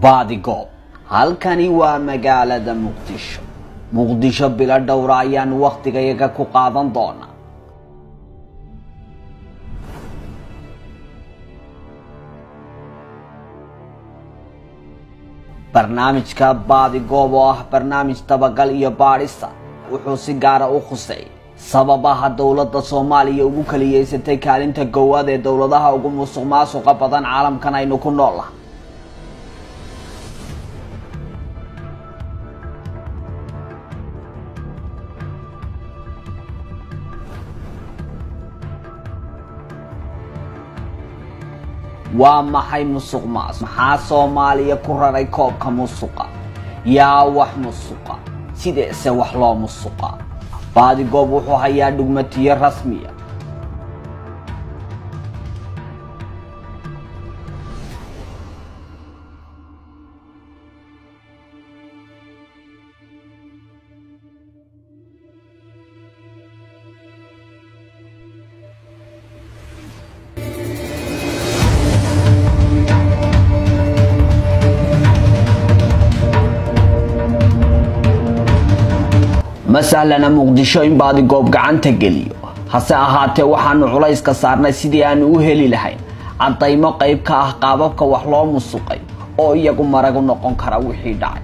baadigoob. Halkani waa magaalada Muqdisho bila dhowr ayaan waqtigayaga ku qaadan doonaa. barnaamijka baadigoob oo ah barnaamij tabagal iyo baadhista wuxuu si gaar ah u khusay sababaha dowladda Soomaaliya ugu kaliyeysatay kaalinta koowaad ee dowladaha ugu musuqmaasuqa badan caalamkan aynu ku noolahay. waa maxay musuqmaasuq? maxaa Soomaaliya ku raray koobka musuqa? yaa wax musuqa? sideese wax loo musuqa? baadigoob wuxuu hayaa dhugmatiyo rasmi ah. masalana Muqdisho in baadigoob gacanta geliyo hase ahaatee waxaanu culays ka saarnay sidii aan u heli lahayn cadaymo qayb ka ah qaababka wax loo musuqay oo iyagu maragu noqon kara wixii dhacay.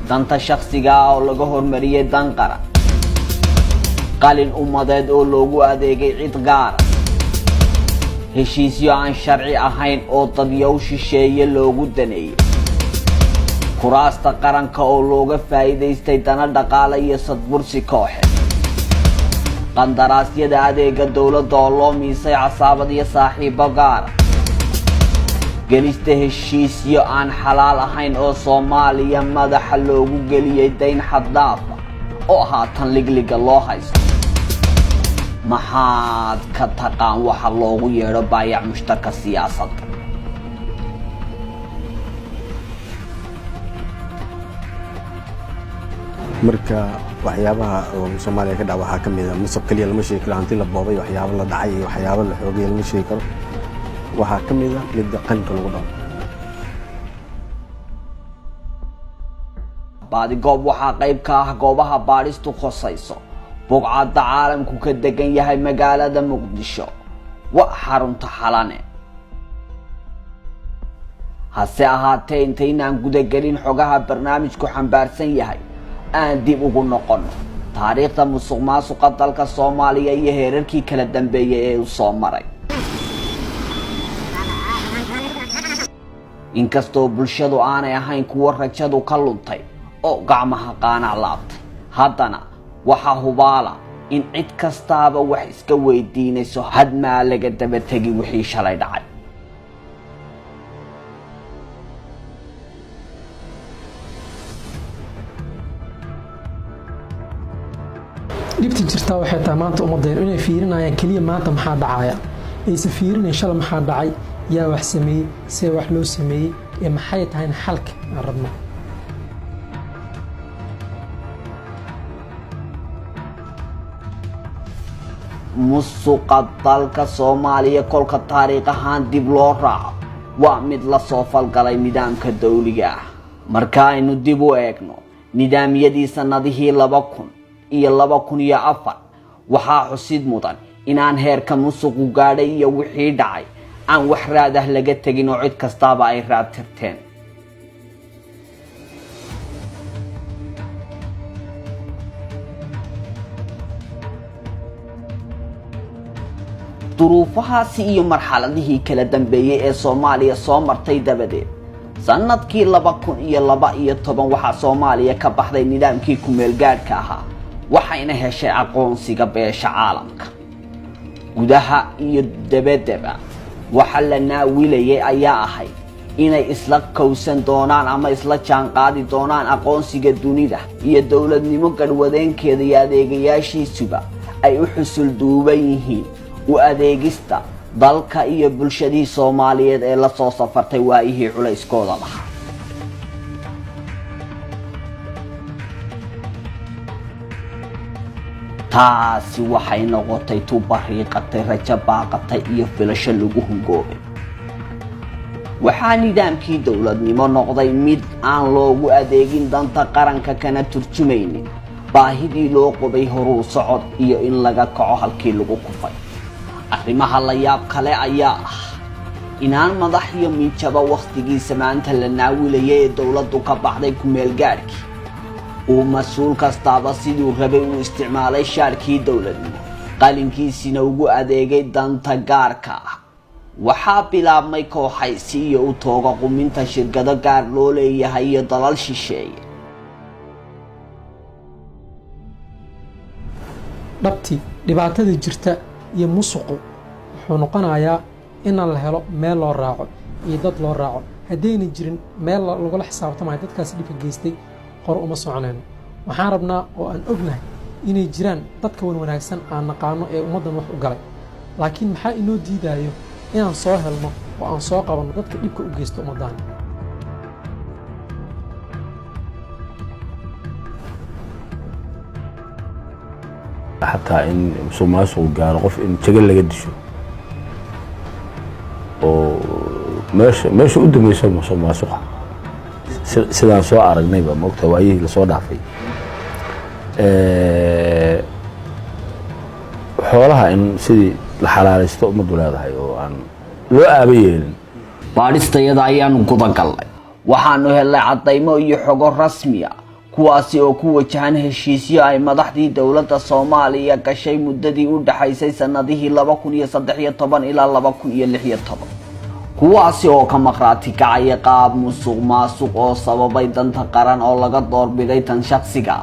danta shakhsiga oo laga hormariyay dan qaran, qalin ummadeed oo loogu adeegay cid gaar ah, heshiisyo aan sharci ahayn oo dadyow shisheeye loogu daneeyay, kuraasta qaranka oo looga faa'iidaystay dana dhaqaale iyo sadbursi kooxeed, qandaraasyada adeega dowladda oo loo miisay casaabad iyo saaxiibo gaar ah, gelista heshiisyo aan xalaal ahayn oo Soomaaliya madaxa loogu geliyay dayn xad dhaaf ah oo haatan ligliga loo haysto. maxaad ka taqaan waxa loogu yeedho baayac mushtarka siyaasadda? marka waxyaabaha Soomaaliya ka dhaca waxaa ka mid ah musuq kaliya lama sheegi karo, hanti la boobay, waxyaabo la dhacay iyo waxyaabo la xoogay lama sheegi karo. waxaa ka mid ah mid qalinka lagu dhaco. baadigoob waxaa qayb ka ah goobaha baadhistu khusayso bogcadda caalamku ka degan yahay magaalada Muqdisho waa xarunta xalane. hase ahaatee intaynaan gudagelin xogaha barnaamijku xambaarsan yahay aan dib ugu noqono taariikhda musuqmaasuqa dalka Soomaaliya iyo heerarkii kala dambeeyay ee uu soo maray. inkastoo bulshadu aanay ahayn kuwa rajadu ka luntay oo gacmaha qaanac laabtay, haddana waxaa hubaala in cid kastaaba wax iska weydiinayso hadmaa laga daba tegi wixii shalay dhacay. dhibta jirta waxay tahay maanta ummadeen inay fiirinayaan kaliya maanta maxaa dhacaya, aysan fiirinayn shalay maxaa dhacay, yaa wax sameeyey, see wax loo sameeyey, ee maxay tahay xalka aan rabno. musuqa dalka Soomaaliya kolka taariikh ahaan dib loo raaco waa mid la soo falgalay nidaamka dawliga ah. marka aynu dib u eegno nidaamyadii sanadihii 2000 iyo 2004 waxaa xusid mudan inaan heerka musuqu gaadhay iyo wixii dhacay aan wax raad ah laga tegin oo cid kastaaba ay raad tirteen. duruufahaasi iyo marxaladihii kala dambeeyay ee Soomaaliya soo martay dabadeed sanadkii 2012 waxaa Soomaaliya ka baxday nidaamkii ku meel gaadhka ahaa waxayna heshay aqoonsiga beesha caalamka. gudaha iyo dabadaba waxa la naawilayay ayaa ahayd inay isla kowsan doonaan ama isla jaan qaadi doonaan aqoonsiga dunida iyo dowladnimo gadhwadeenkeeda iyo adeegayaashiisuba ay u xusul duuban yihiin u adeegista dalka iyo bulshadii Soomaaliyeed ee la soo safartay waayihii culayskooda lahaa. taasi waxay noqotay tubariiqatay rajo baaqatay iyo filasho lagu hungoobay. waxaa nidaamkii dowladnimo noqday mid aan loogu adeegin danta qaranka kana turjumaynin baahidii loo qabay horuu socod iyo in laga kaco halkii lagu kufay. arrimaha la yaab kale ayaa ah inaan madax iyo miijaba wakhtigiisa maanta la naawilayay ee dowladdu ka baxday ku-meelgaadhkii uu mas-uul kastaaba siduu rabay u isticmaalay shaarkii dowladnimo qalinkiisina ugu adeegay danta gaarka ah. waxaa bilaabmay kooxaysi iyo u tooga quminta shirkado gaar loo leeyahay iyo dalal shisheeye. dhabtii dhibaatada jirta iyo musuqu wuxuu noqonayaa inaan la helo meel loo raaco iyo dad loo raaco. haddayna jirin meel lagula xisaabtamayo dadkaas dhibka geystay qor uma soconayno. waxaan rabnaa oo aan ognahay inay jiraan dadka wanaagsan aan naqaano ee ummaddan wax u galay, laakiin maxaa inoo diidayo inaan soo helno oo aan soo qabanno dadka dhibka u geysta ummaddan. xataa in musuqmaasuqu gaaro qof in jagal laga disho oo meesha u dambaysa musuqmaasuqa sidaan soo aragnayba maogta waayihii lasoo dhaafay. xoolaha in sidii la xalaalaysto ummaddu leedahay oo aan loo aaba yeelin. baadhistayada ayaanu gudagalnay, waxaanu helnay caddaymo iyo xogo rasmiya kuwaasi oo ku wajahan heshiisyo ay madaxdii dowladda Soomaaliya gashay muddadii u dhaxaysay sanadihii 2013 ilaa 2016, kuwaasi oo ka maqraati kacaya qaab musuqmaasuq oo sababay danta qaran oo laga doorbiday tan shakhsiga.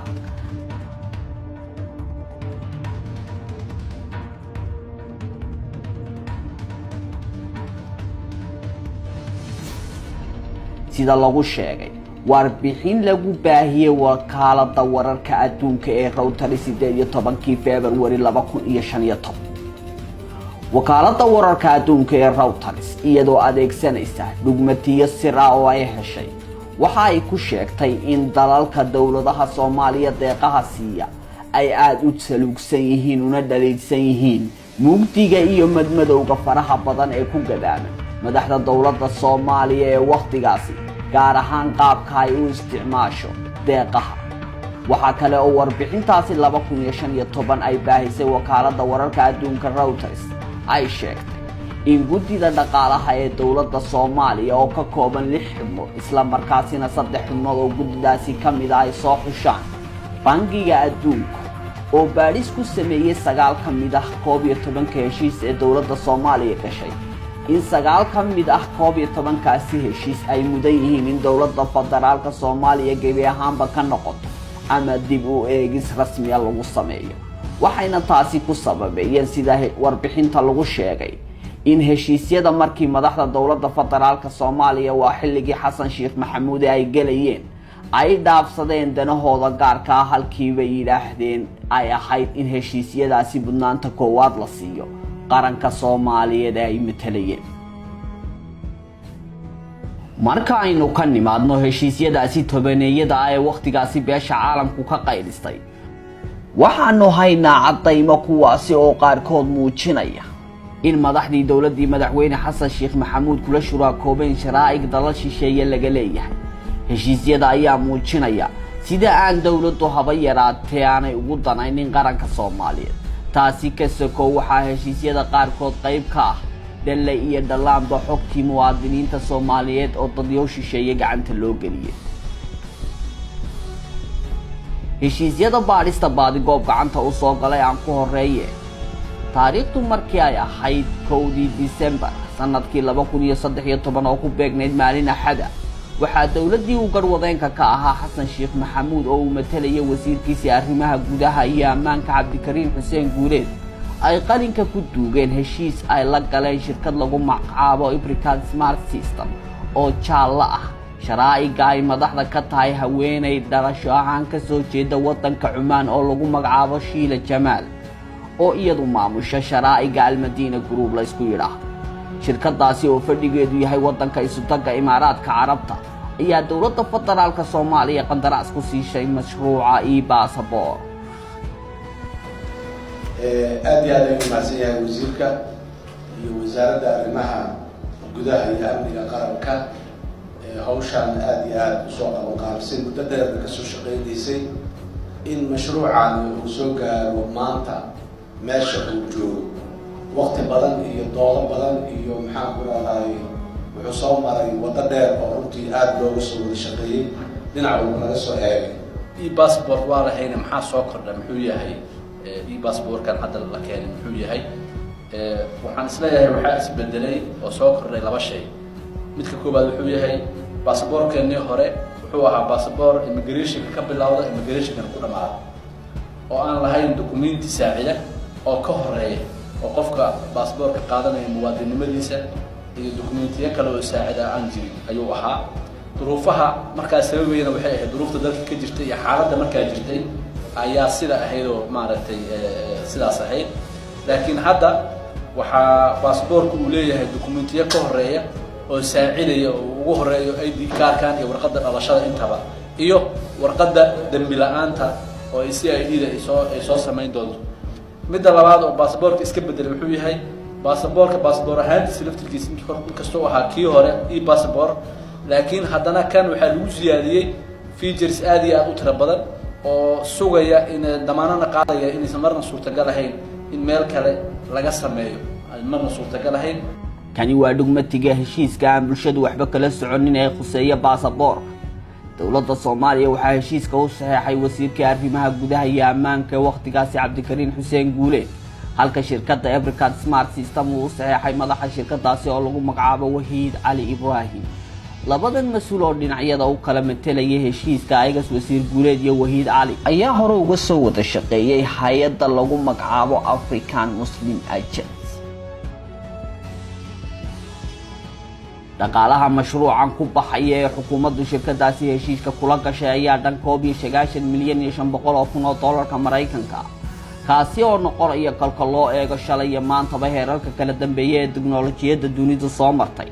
sida lagu sheegay warbixin lagu baahiyay wakaaladda wararka adduunka ee Reuters 18 February 2015. wakaaladda wararka adduunka ee Reuters iyadoo adeegsanaysa dhugmatiyo sir ah oo ay heshay waxa ay ku sheegtay in dalalka dowladaha Soomaaliya deeqaha siiya ay aad u salugsan yihiin una dhaliilsan yihiin mugdiga iyo madmadowga faraha badan ee ku gadaaman madaxda dowladda Soomaaliya ee waqtigaasi gaar ahaan qaabka ay u isticmaasho deeqaha. waxa kale oo warbixintaasi 2015 ay baahisay wakaaladda wararka adduunka Reuters ay sheegtay in guddida dhaqaalaha ee dowladda Soomaaliya oo ka kooban 6 xubnood isla markaasina 3 xubnood oo guddidaasi ka mid ah ay soo xushaan bangiga adduunka oo baadhis ku sameeyay 9 ka mid ah 11 heshiis ee dowladda Soomaaliya gashay. in 9 ka mid ah 11kaasi heshiis ay mudan yihiin in dowladda federaalka Soomaaliya gebi ahaanba ka noqoto ama dib u eegis rasmi ah lagu sameeyo. waxayna taasi ku sababayeen sida warbixinta lagu sheegay in heshiisyada markii madaxda dowladda federaalka Soomaaliya waa xilligii Xasan Sheekh Maxamuud ay galayeen ay dhaafsadeen danahooda gaarka ah halkii bay yiraahdeen ay ahayd in heshiisyadaasi budnaanta koowaad la siiyo qaranka Soomaaliyeed ay matalayeen. marka aynu ka nimaadno heshiisyadaasi tobaneeyada ah ee waqtigaasi beesha caalamku ka qaydistay, waxaanu haynaa caddaymo kuwaasi oo qaarkood muujinaya in madaxdii dowladdii madaxweyne Xasan Sheekh Maxamuud kula shuraakoobeen sharaa'ig dalal shisheeye laga leeyahay. heshiisyada ayaa muujinaya sida aan dowladdu haba yaraatee aanay ugu danaynin qaranka Soomaaliyeed. taasi ka sokow waxaa heshiisyada qaarkood qayb ka ah dhalle iyo dhallaanba xogtii muwaadiniinta Soomaaliyeed oo dadyo shisheeye gacanta loo geliyay. heshiisyada baadhista baadigoob gacanta u soo galay aan ku horeeye taariikhdu markii ay ahayd 1 December sanadkii 2013 oo ku beegnayd maalin Axada, waxaa dowladdii uu garwadeenka ka ahaa Xasan Sheekh Maxamuud oo uu matalayay wasiirkiisa arrimaha gudaha iyo ammaanka Cabdikariin Xuseen Guuleed ay qalinka ku duugeen heshiis ay la galeen shirkad lagu magacaabo Ibrican Smart System oo jaalla ah. sharaa'iga ay madaxda ka tahay haweeney dhalasho ahaan ka soo jeeda waddanka Cumaan oo lagu magacaabo Shiila Jamaal oo iyadu maamusha sharaa'iga Al-Madiina Group la isku yiraahdo. shirkadaasi oo fadhigeedu yahay waddanka Isutaga Imaaraadka Carabta ayaa dowladda federaalka Soomaaliya qandaraas ku siisay mashruuca e-passport. aad iyo aad ayuu mahadsan yahay wasiirka iyo wasaaradda arrimaha gudaha iyo amniga qaranka hawshaan aad iyo aad usoo qabanqaabisay muddo dheerna kasoo shaqaynaysay in mashruucan uu soo gaaro maanta meesha uu joogo waqti badan iyo doodo badan iyo maxaan ku raadaay wuxuu soo maray waddo dheer oo runtii aad looga soo wada shaqeeyey dhinac walba laga soo eegay e-passport waa lahayna maxaa soo kordha muxuu yahay e-passportkan hadda la keenay muxuu yahay waxaan isleeyahay waxaa isbedelay oo soo kordhay laba shay midka koobaad wuxuu yahay baasaboorkeennii hore wuxuu ahaa baasaboor immigrationka ka bilowda immigrationkana ku dhamaada oo aan lahayn dukumenti saacida oo ka horeeya oo qofka baasaboorka qaadanaya muwaadinimadiisa iyo dokumentiyo kale oo saacida aan jirin ayuu ahaa duruufaha markaa sababayna waxay ahayd duruufta dalka ka jirtay iyo xaaladda markaa jirtay ayaa sida ahayd oo maaragtay sidaas ahayd laakiin hadda waxaa baasaboorka uu leeyahay dokumentiyo ka horeeya oo saacidaya oo ugu horeeyo ID kaarkan iyo warqadda dhalashada intaba iyo warqadda dambi la'aanta oo CID-da ay soo samayn doonto midda labaad oo baasaboorka iska bedelay wuxuu yahay baasaboor ahaantiisa laftirkiisa inkastoo ahaa kii hore e-passport laakiin haddana kan waxaa lagu siyaadiyey features aad iyo aad u tiro badan oo sugaya in damaanana qaadaya inaysan marna suurtagal ahayn in meel kale laga sameeyo marna suurtagal ahayn kani waa dhugmatiga heshiiska aan bulshadu waxba kala soconin ee khuseeya baasaboorka dowladda Soomaaliya waxaa heshiiska u saxeexay wasiirka arrimaha gudaha iyo ammaanka waqtigaasi Cabdikariin Xuseen Guuleed halka shirkadda African Smart System uu saxeexay madaxa shirkadaasi oo lagu magacaabo Wahiid Ali Ibrahim labadan mas'uul oo dhinacyada u kala metelaya heshiiska ayagas wasiir Guuleed iyo Wahiid Ali ayaa hore uga soo wada shaqeeyay hay'adda lagu magacaabo African Muslim Agent dhaqaalaha mashruucan ku baxaya ee xukuumaddu shirkadaasi heshiiska kula gashay ayaa dhan $9 milyan iyo $500,000 Mareykanka kaasi oo noqonaya kalka loo eego shalay iyo maantaba heerarka kala dambeeyay ee tiknoolajiyadda dunida soo martay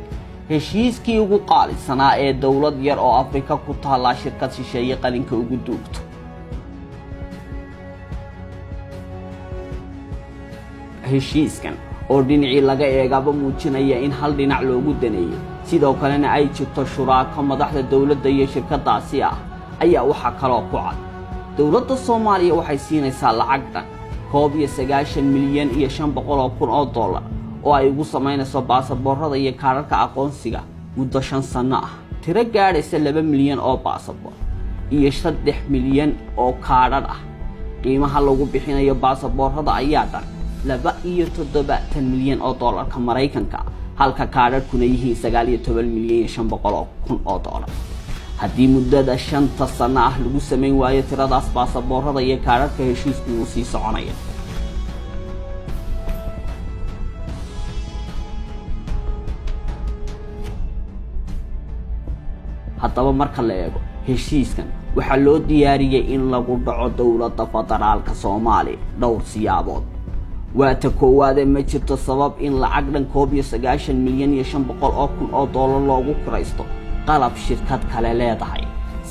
heshiiskii ugu qaalisanaa ee dowlad yar oo Afrika ku taala shirkad shisheeye qalinka ugu duubto heshiiskan oo dhinacii laga eegaba muujinaya in hal dhinac loogu daneeyo sidoo kalena ay jirto shuraako madaxda dawladda iyo shirkadaasi ah ayaa waxa kale oo ku cad dawladda Soomaaliya waxay siinaysaa lacag dhan $9 milyan iyo $500,000 oo ay ugu sameynayso baasaboorada iyo kaararka aqoonsiga muddo 5 sano ah tiro gaadhaysa 2 milyan oo baasaboor iyo 3 milyan oo kaarar ah qiimaha lagu bixinayo baasaboorada ayaa dhan $7 milyan oo dollarka Mareykanka halka kaararkuna yihiin $19 milyan iyo $500,000 haddii muddada 5 sano ah lagu sameyn waayo tiradaas baasaboorada iyo kaararka heshiisku uu sii soconaya haddaba marka la eego heshiiskan waxaa loo diyaariyay in lagu dhaco dowladda federaalka Soomaaliya dhowr siyaabood waa ta koowaad ma jirto sabab in lacag dhan $9 milyan iyo $500,000 loogu kiraysto qalab shirkad kale leedahay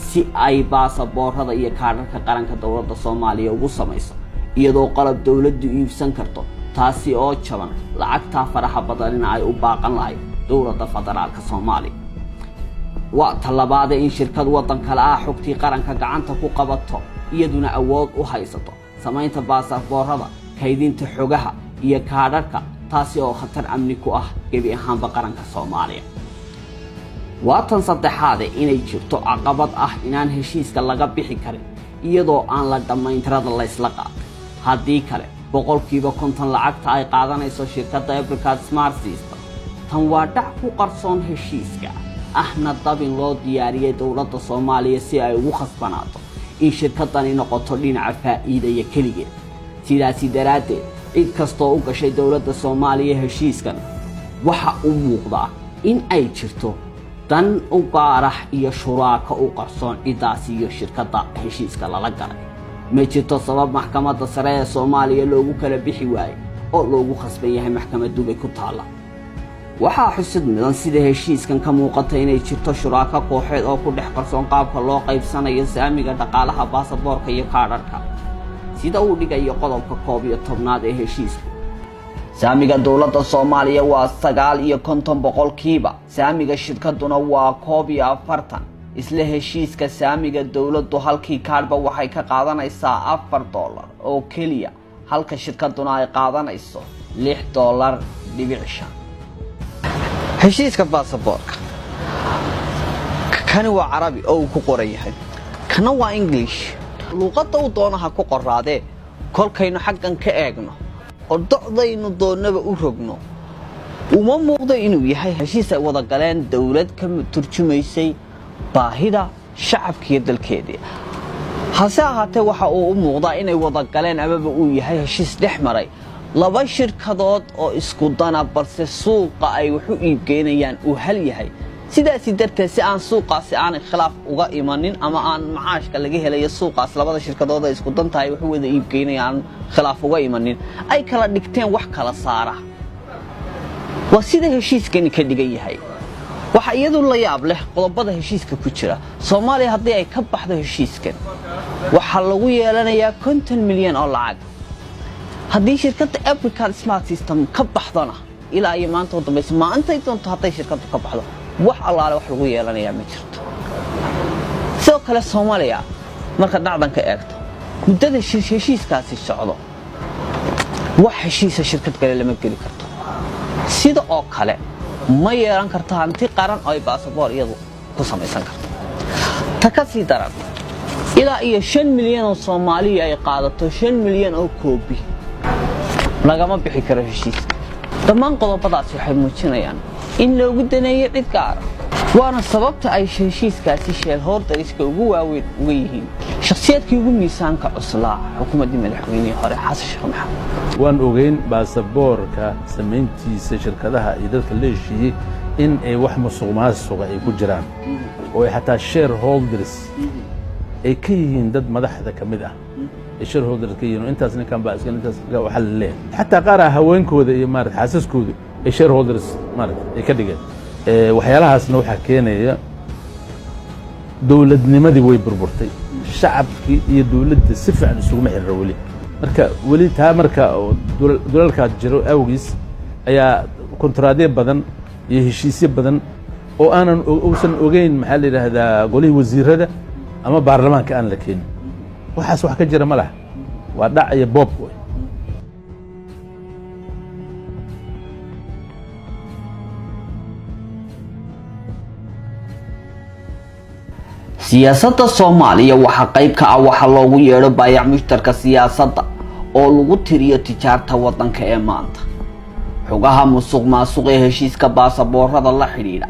si ay baasaboorada iyo kaararka qaranka dowladda Soomaaliya ugu samayso iyadoo qalab dawladdu iibsan karto taasi oo jaban lacagta faraha badan ay u baaqan lahayd dowladda federaalka Soomaaliya waa talabaad in shirkad wadan kale ah xogtii qaranka gacanta ku qabato iyaduna awood u haysato samaynta baasaboorada kaydinta xogaha iyo kaararka taasi oo khatar amni ku ah gebi ahaanba qaranka Soomaaliya waa tan saddexaad inay jirto caqabad ah inaan heshiiska laga bixi karin iyadoo aan la dhamayn tirada la isla qaatay haddii kale 50% lacagta ay qaadanayso shirkadda African Smart System tan waa dhac ku qarsoon heshiiska ahna dabin loo diyaariyay dowladda Soomaaliya si ay ugu khasbanaato in shirkadani noqoto dhinaca faa'iidaya kaliya sidaasi daraadeed cid kastoo u gashay dowladda Soomaaliya heshiiskan waxa uu muuqdaa in ay jirto dan u gaar ah iyo shuraako u qarsoon cidaasi iyo shirkadda heshiiska lala galay ma jirto sabab maxkamadda sare ee Soomaaliya loogu kala bixi waayay oo loogu khasban yahay maxkamaddu bay ku taala waxaa xusid mudan sida heshiiskan ka muuqata inay jirto shuraako kooxeed oo ku dhex qarsoon qaabka loo qaybsanayo saamiga dhaqaalaha baasaboorka iyo kaararka sida uu dhigayo qodobka 11 ee heshiiska. saamiga dowladda Soomaaliya waa 59%, saamiga shirkaduna waa 40. isla heshiiska saamiga dowladdu halkii kaadhba waxay ka qaadanaysaa $4 oo kaliya, halka shirkaduna ay qaadanayso $6.5. heshiiska baasaboorka kani waa carabi oo uu ku qoran yahay, kana waa English. luqadda uu doonaha ku qoraadee kolkaynu xaggan ka eegno oo docdaynu doonaba u rogno uma muuqdo inuu yahay heshiis ay wada galeen dawlad ka turjumaysay baahida shacabka iyo dalkeeda. hase ahaatee waxa uu u muuqdaa inay wada galeen amaba uu yahay heshiis dhex maray laba shirkadood oo isku dana balse suuqa ay wax u iibgeynayaan uu hal yahay. sidaas darteed si aan suuqaasi aan khilaaf uga imanin ama aan macaashka laga helayo suuqaas labada shirkadood ay isku dantahay wax wada iibgeynayaan khilaaf uga imanin ay kala dhigteen wax kala saara. waa sida heshiiskani ka dhigan yahay. waxa iyadu la yaab leh qodobada heshiiska ku jira. Soomaaliya haddii ay ka baxdo heshiiskan waxa lagu yeelanayaa 50 milyan oo lacag. haddii shirkadda African Smart System ka baxdona ilaa iyo maanta u dambaysa maantay doonto hadday shirkaddu ka baxdo wax allaale wax lagu yeelanayaa ma jirto. sidoo kale Soomaaliya marka dhacdan ka eegto muddada heshiiskaasi socdo wax heshiisa shirkad kale lama geli karto. sida oo kale ma yeelan karto hanti qaran oo ay baasaboor iyadu ku samaysan karto. ta ka sii daran ilaa iyo 5 milyan oo Soomaali ay qaadato 5 milyan oo koobi lagama bixi karo heshiiska. dhammaan qodobadaas waxay muujinayaan in loogu daneeyo cid gaar ah. waana sababta ay heshiiskaasi shareholderiska ugu waaweyn uga yihiin shakhsiyaadkii ugu miisaanka cuslaa xukuumadda madaxweynihii hore Xasan Sheekh Maxamed. waan ogeyn baasaboorka samayntiisa shirkadaha iyo dadka la heshiiyey in ay wax musuqmaasuqa ay ku jiraan oo ay xataa shareholders ay ka yihiin dad madaxda ka mid ah. shareholders ka yihiin intaas ninkan baa iska intaas waxa la leeyahay xataa qaar haweenkooda iyo maarad xaasaskooda ay shareholders maarad ay ka dhigeen. waxyaalahaasna waxaa keenaya dowladnimadii way burburtay, shacabkii iyo dowladda si fiican isuguma xiriira weli. marka weli taa marka dulalkaas jiro awgiis ayaa kontraadyo badan iyo heshiisyo badan oo aanan uusan ogeyn maxaa la yidhaahdaa golihii wasiirada ama baarlamaanka aan la keenin. waxaas wax ka jira ma laha, waa dhac iyo boob. siyaasadda Soomaaliya waxa qayb ka ah waxa loogu yeero baayac mushtarka siyaasadda oo lagu tiriyo tijaarta wadanka ee maanta. xogaha musuqmaasuq ee heshiiska baasaboorada la xiriira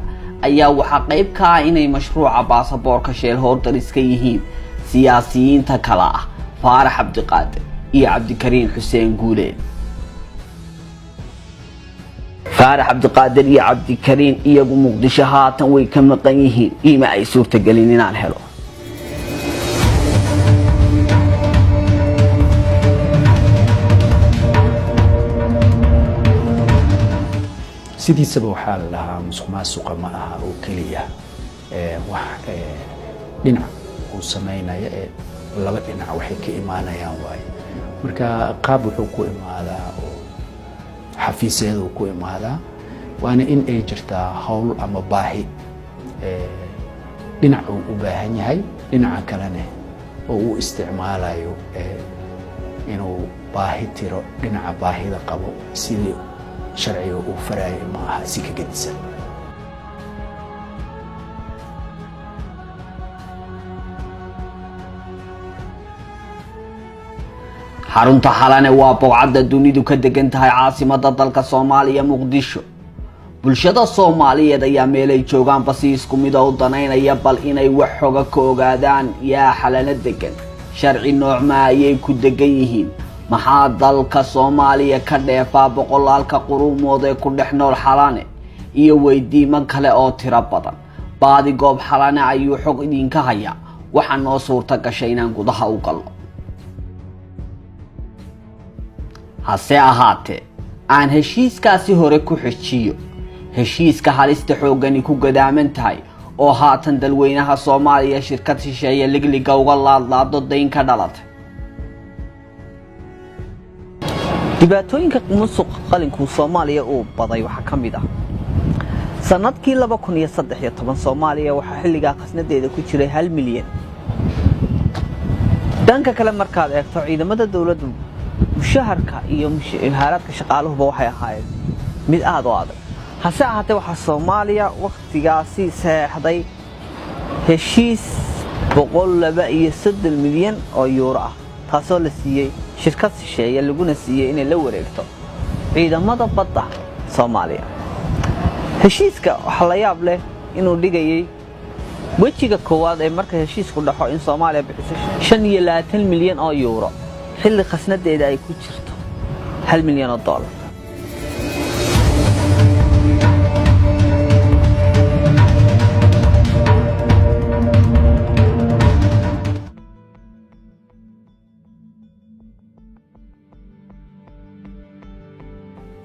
ayaa waxa qayb ka ah inay mashruuca baasaboorka shareholderiska yihiin siyaasiyiinta kala ah Faarax Cabdiqaadir iyo Cabdikariin Xuseen Guuleed. Faarax Cabdiqaadir iyo Cabdikariin iyagu Muqdisho haatan way ka maqan yihiin ima ay suurtagelin inaan helo. sidiisaba waxaa la dhahaa musuqmaasuqa ma aha oo keliya wax dhinac uu samaynayo laba dhinac waxay ka imaanayaan waaye. marka qaab wuxuu ku imaadaa oo xafiisyadu ku imaadaa, waana in ay jirtaa hawl ama baahi dhinac uu u baahan yahay, dhinaca kalena oo uu isticmaalayo inuu baahi tiro dhinaca baahida qabo sidii sharciga uu farayo ma aha si ka gedisan. xarunta xalane waa bowcadda dunidu ka degan tahay caasimadda dalka Soomaaliya Muqdisho. bulshada Soomaaliyeed ayaa meelay joogaan basi isku mid ah u danaynaya bal inay wax xoga ka ogaadaan yaa xalane degan, sharci noocma ayay ku degan yihiin, maxaa dalka Soomaaliya ka dheefaa boqolaalka quruumood ee ku dhex nool xalane, iyo weydiimo kale oo tiro badan. baadi goob xalane ayuu xog idinka hayaa, waxaa noo suurta gashay inaan gudaha u galno. hase ahaatee aan heshiiskaasi hore ku xijiyo heshiiska halista xoogani ku gadaaman tahay oo haatan dalweynaha Soomaaliya shirkad shisheeye ligliga uga laadlaado dayn ka dhalatay. dhibaatooyinka musuqa qalinka Soomaaliya oo baday waxa kamid ah sanadkii 2013 Soomaaliya waxa xilliga qasnadeeda ku jiray 1 milyan danka kale markaad eegto ciidamada dawladda mushaharka iyo mushaharadka shaqaaluhu waxay ahaayeen mid aad u adag hase ahaatee waxa Soomaaliya waqtigaasi saxday heshiis 102 milyan oo euro ah taasoo la siiyay shirkad shisheeye laguna siiyay inay la wareegto ciidamada badda Soomaaliya heshiiska waxa la yaab leh inuu dhigayay wejiga koowaad ee marka heshiisku dhaxo in Soomaaliya bixiso 25 milyan oo euro xilli qasnadeeda ay ku jirto 1 milyan oo dollar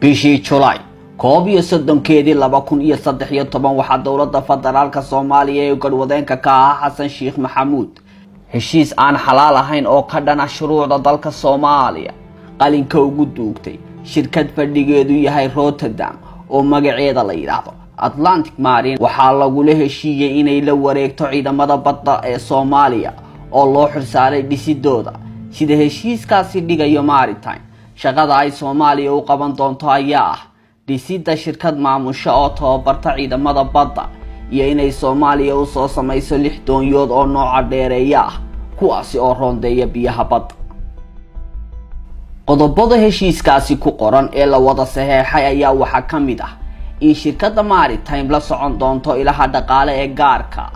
bishii July koob iyo soddonkeedii 2013 waxaa dawladda federaalka Soomaaliya ee garwadeenka ka ah Xasan Sheekh Maxamuud heshiis aan xalaal ahayn oo ka dhana shuruucda dalka Soomaaliya qalinka ugu duugtay shirkad fadhigeedu yahay Rotterdam oo magaceeda la yiraahdo Atlantic Marine waxaa lagu la heshiiyay inay la wareegto ciidamada badda ee Soomaaliya oo loo xirsaaray dhisidooda sida heshiiskaasi dhigayo Maritime shaqada ay Soomaaliya u qaban doonto ayaa ah dhisida shirkad maamusha oo tababarta ciidamada badda iyo inay Soomaaliya u soo samayso 6 doonyood oo nooca dheereeya ah kuwaasi oo rondeeya biyaha badda qodobada heshiiskaasi ku qoran ee la wada saxeexay ayaa waxa kamid ah in shirkadda Maritime la socon doonto ilaha dhaqaale ee gaarka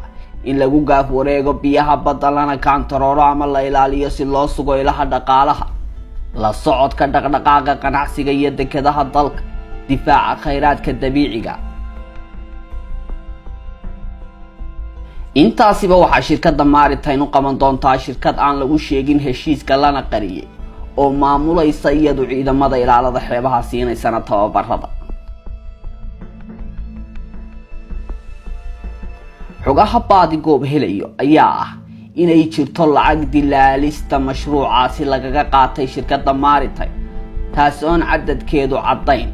in lagu gaaf wareego biyaha badda lana kantaroolo ama la ilaaliyo si loo sugo ilaha dhaqaalaha la socodka dhaqdhaqaaqa ganacsiga iyo dekedaha dalka difaaca khayraadka dabiiciga intaasiba waxa shirkadda Maritime u qaban doontaa shirkad aan lagu sheegin heshiiska lana qariyay oo maamulaysa iyadu ciidamada ilaalada xeebaha siinaysa tababarada xogaha baadi goob helayo ayaa ah inay jirto lacag dilaalista mashruucaasi lagaga qaatay shirkadda Maritime taas oo cadadkeedu cadayn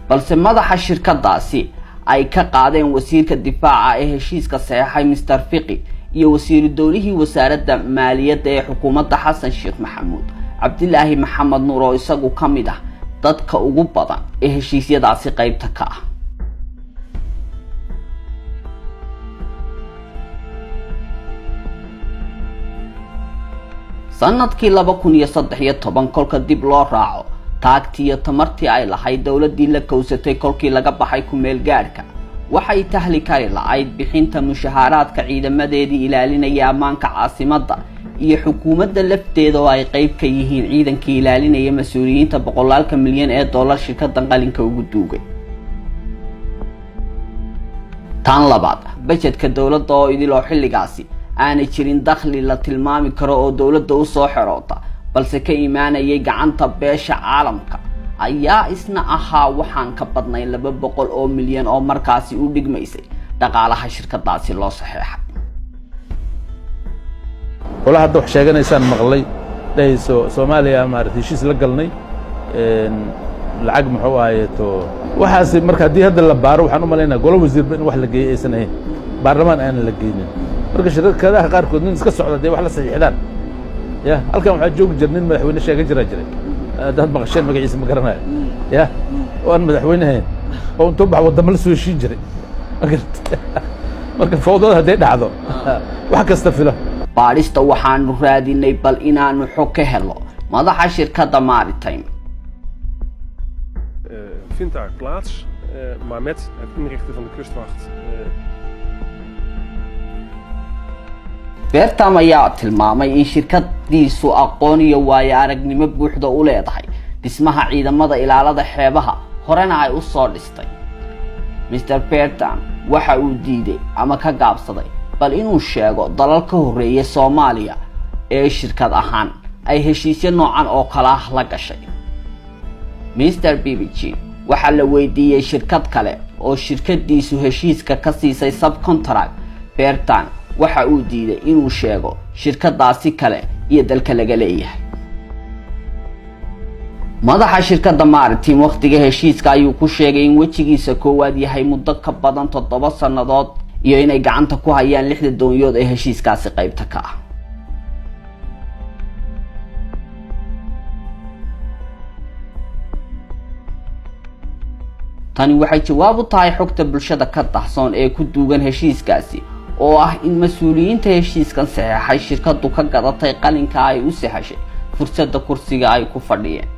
balse madaxa shirkadaasi ay ka qaadeen wasiirka difaaca ee heshiiska saxeexay Mr. Fiqi iyo wasiir dawlihii wasaaradda maaliyadda ee xukuumadda Xasan Sheekh Maxamuud Cabdilaahi Maxamed Nuur oo isagu kamid ah dadka ugu badan ee heshiisyadaasi qaybta ka ah sanadkii 2013 kolka dib loo raaco taagtii iyo tamartii ay lahayd dawladii la kowsatay kolkii laga baxay ku meel gaarka waxay tahli kari la'ayd bixinta mushaharaadka ciidamadeedii ilaalinaya ammaanka caasimadda iyo xukuumadda lafteeda oo ay qayb ka yihiin ciidankii ilaalinaya mas'uuliyiinta $100 milyan ee dollar shirkaddan qalinka ugu duugay tan labaad budgetka dawladda oo idil oo xilligaasi aanay jirin dakhli la tilmaami karo oo dawladda u soo xeroota balse ka iimaanayay gacanta beesha caalamka ayaa isna ahaa waxaan ka badnay 200 milyan oo markaasi u dhigmaysay dhaqaalaha shirkadaasi loo saxeexay wala hadda wax sheeganaysaan maqlay dhayso Soomaaliya maartay heshiis la galnay lacag muxuu ahaayeeto waxaas marka hadii hadda la baaro waxaan u maleynaa golo wasiir in wax la geeyay aysan ahayn baarlamaan aan la geeynin marka shirkadaha qaarkood nin iska socda wax la saxiixdaan ya halkan waxa joogi jirnay madaxweyne sheegay jiray dad maqasheen magaciisa ma garanayo ya waan madaxweynahayn oo intuu bax wadamo la soo heshiin jiray marka fawdada haday dhacdo wax kasta filo baarista waxaanu raadinay bal inaanu xog ka helo madaxa shirkadda Maritime vindt daar plaats, maar met het inrichten van de kustwacht. Bertam ayaa tilmaamay in shirkadiisu aqoon iyo waayo aragnimo buuxda u leedahay dhismaha ciidamada ilaalada xeebaha horena ay u soo dhistay Mr. Bertam waxa uu diiday ama ka gaabsaday bal inuu sheego dalal ka horeeyay Soomaaliya ee shirkad ahaan ay heshiisyo noocan oo kala ah la gashay Mr. BBG waxa la weydiiyay shirkad kale oo shirkadiisu heshiiska ka siisay subcontract Bertam waxa uu diiday inuu sheego shirkadaasi kale iyo dalka laga leeyahay madaxa shirkadda Maritime waqtiga heshiiska ayuu ku sheegay in wejigiisa koowaad yahay muddo ka badan 7 sanadood iyo inay gacanta ku hayaan 6 doonyood ee heshiiskaasi qaybta ka ah. tani waxay jawaab u tahay xogta bulshada ka dahsoon ee ku duugan heshiiskaasi oo ah in mas'uuliyiinta heshiiskan saxeexay shirkadu ka gadatay qalinka ay u sahashay fursadda kursiga ay ku fadhiyeen.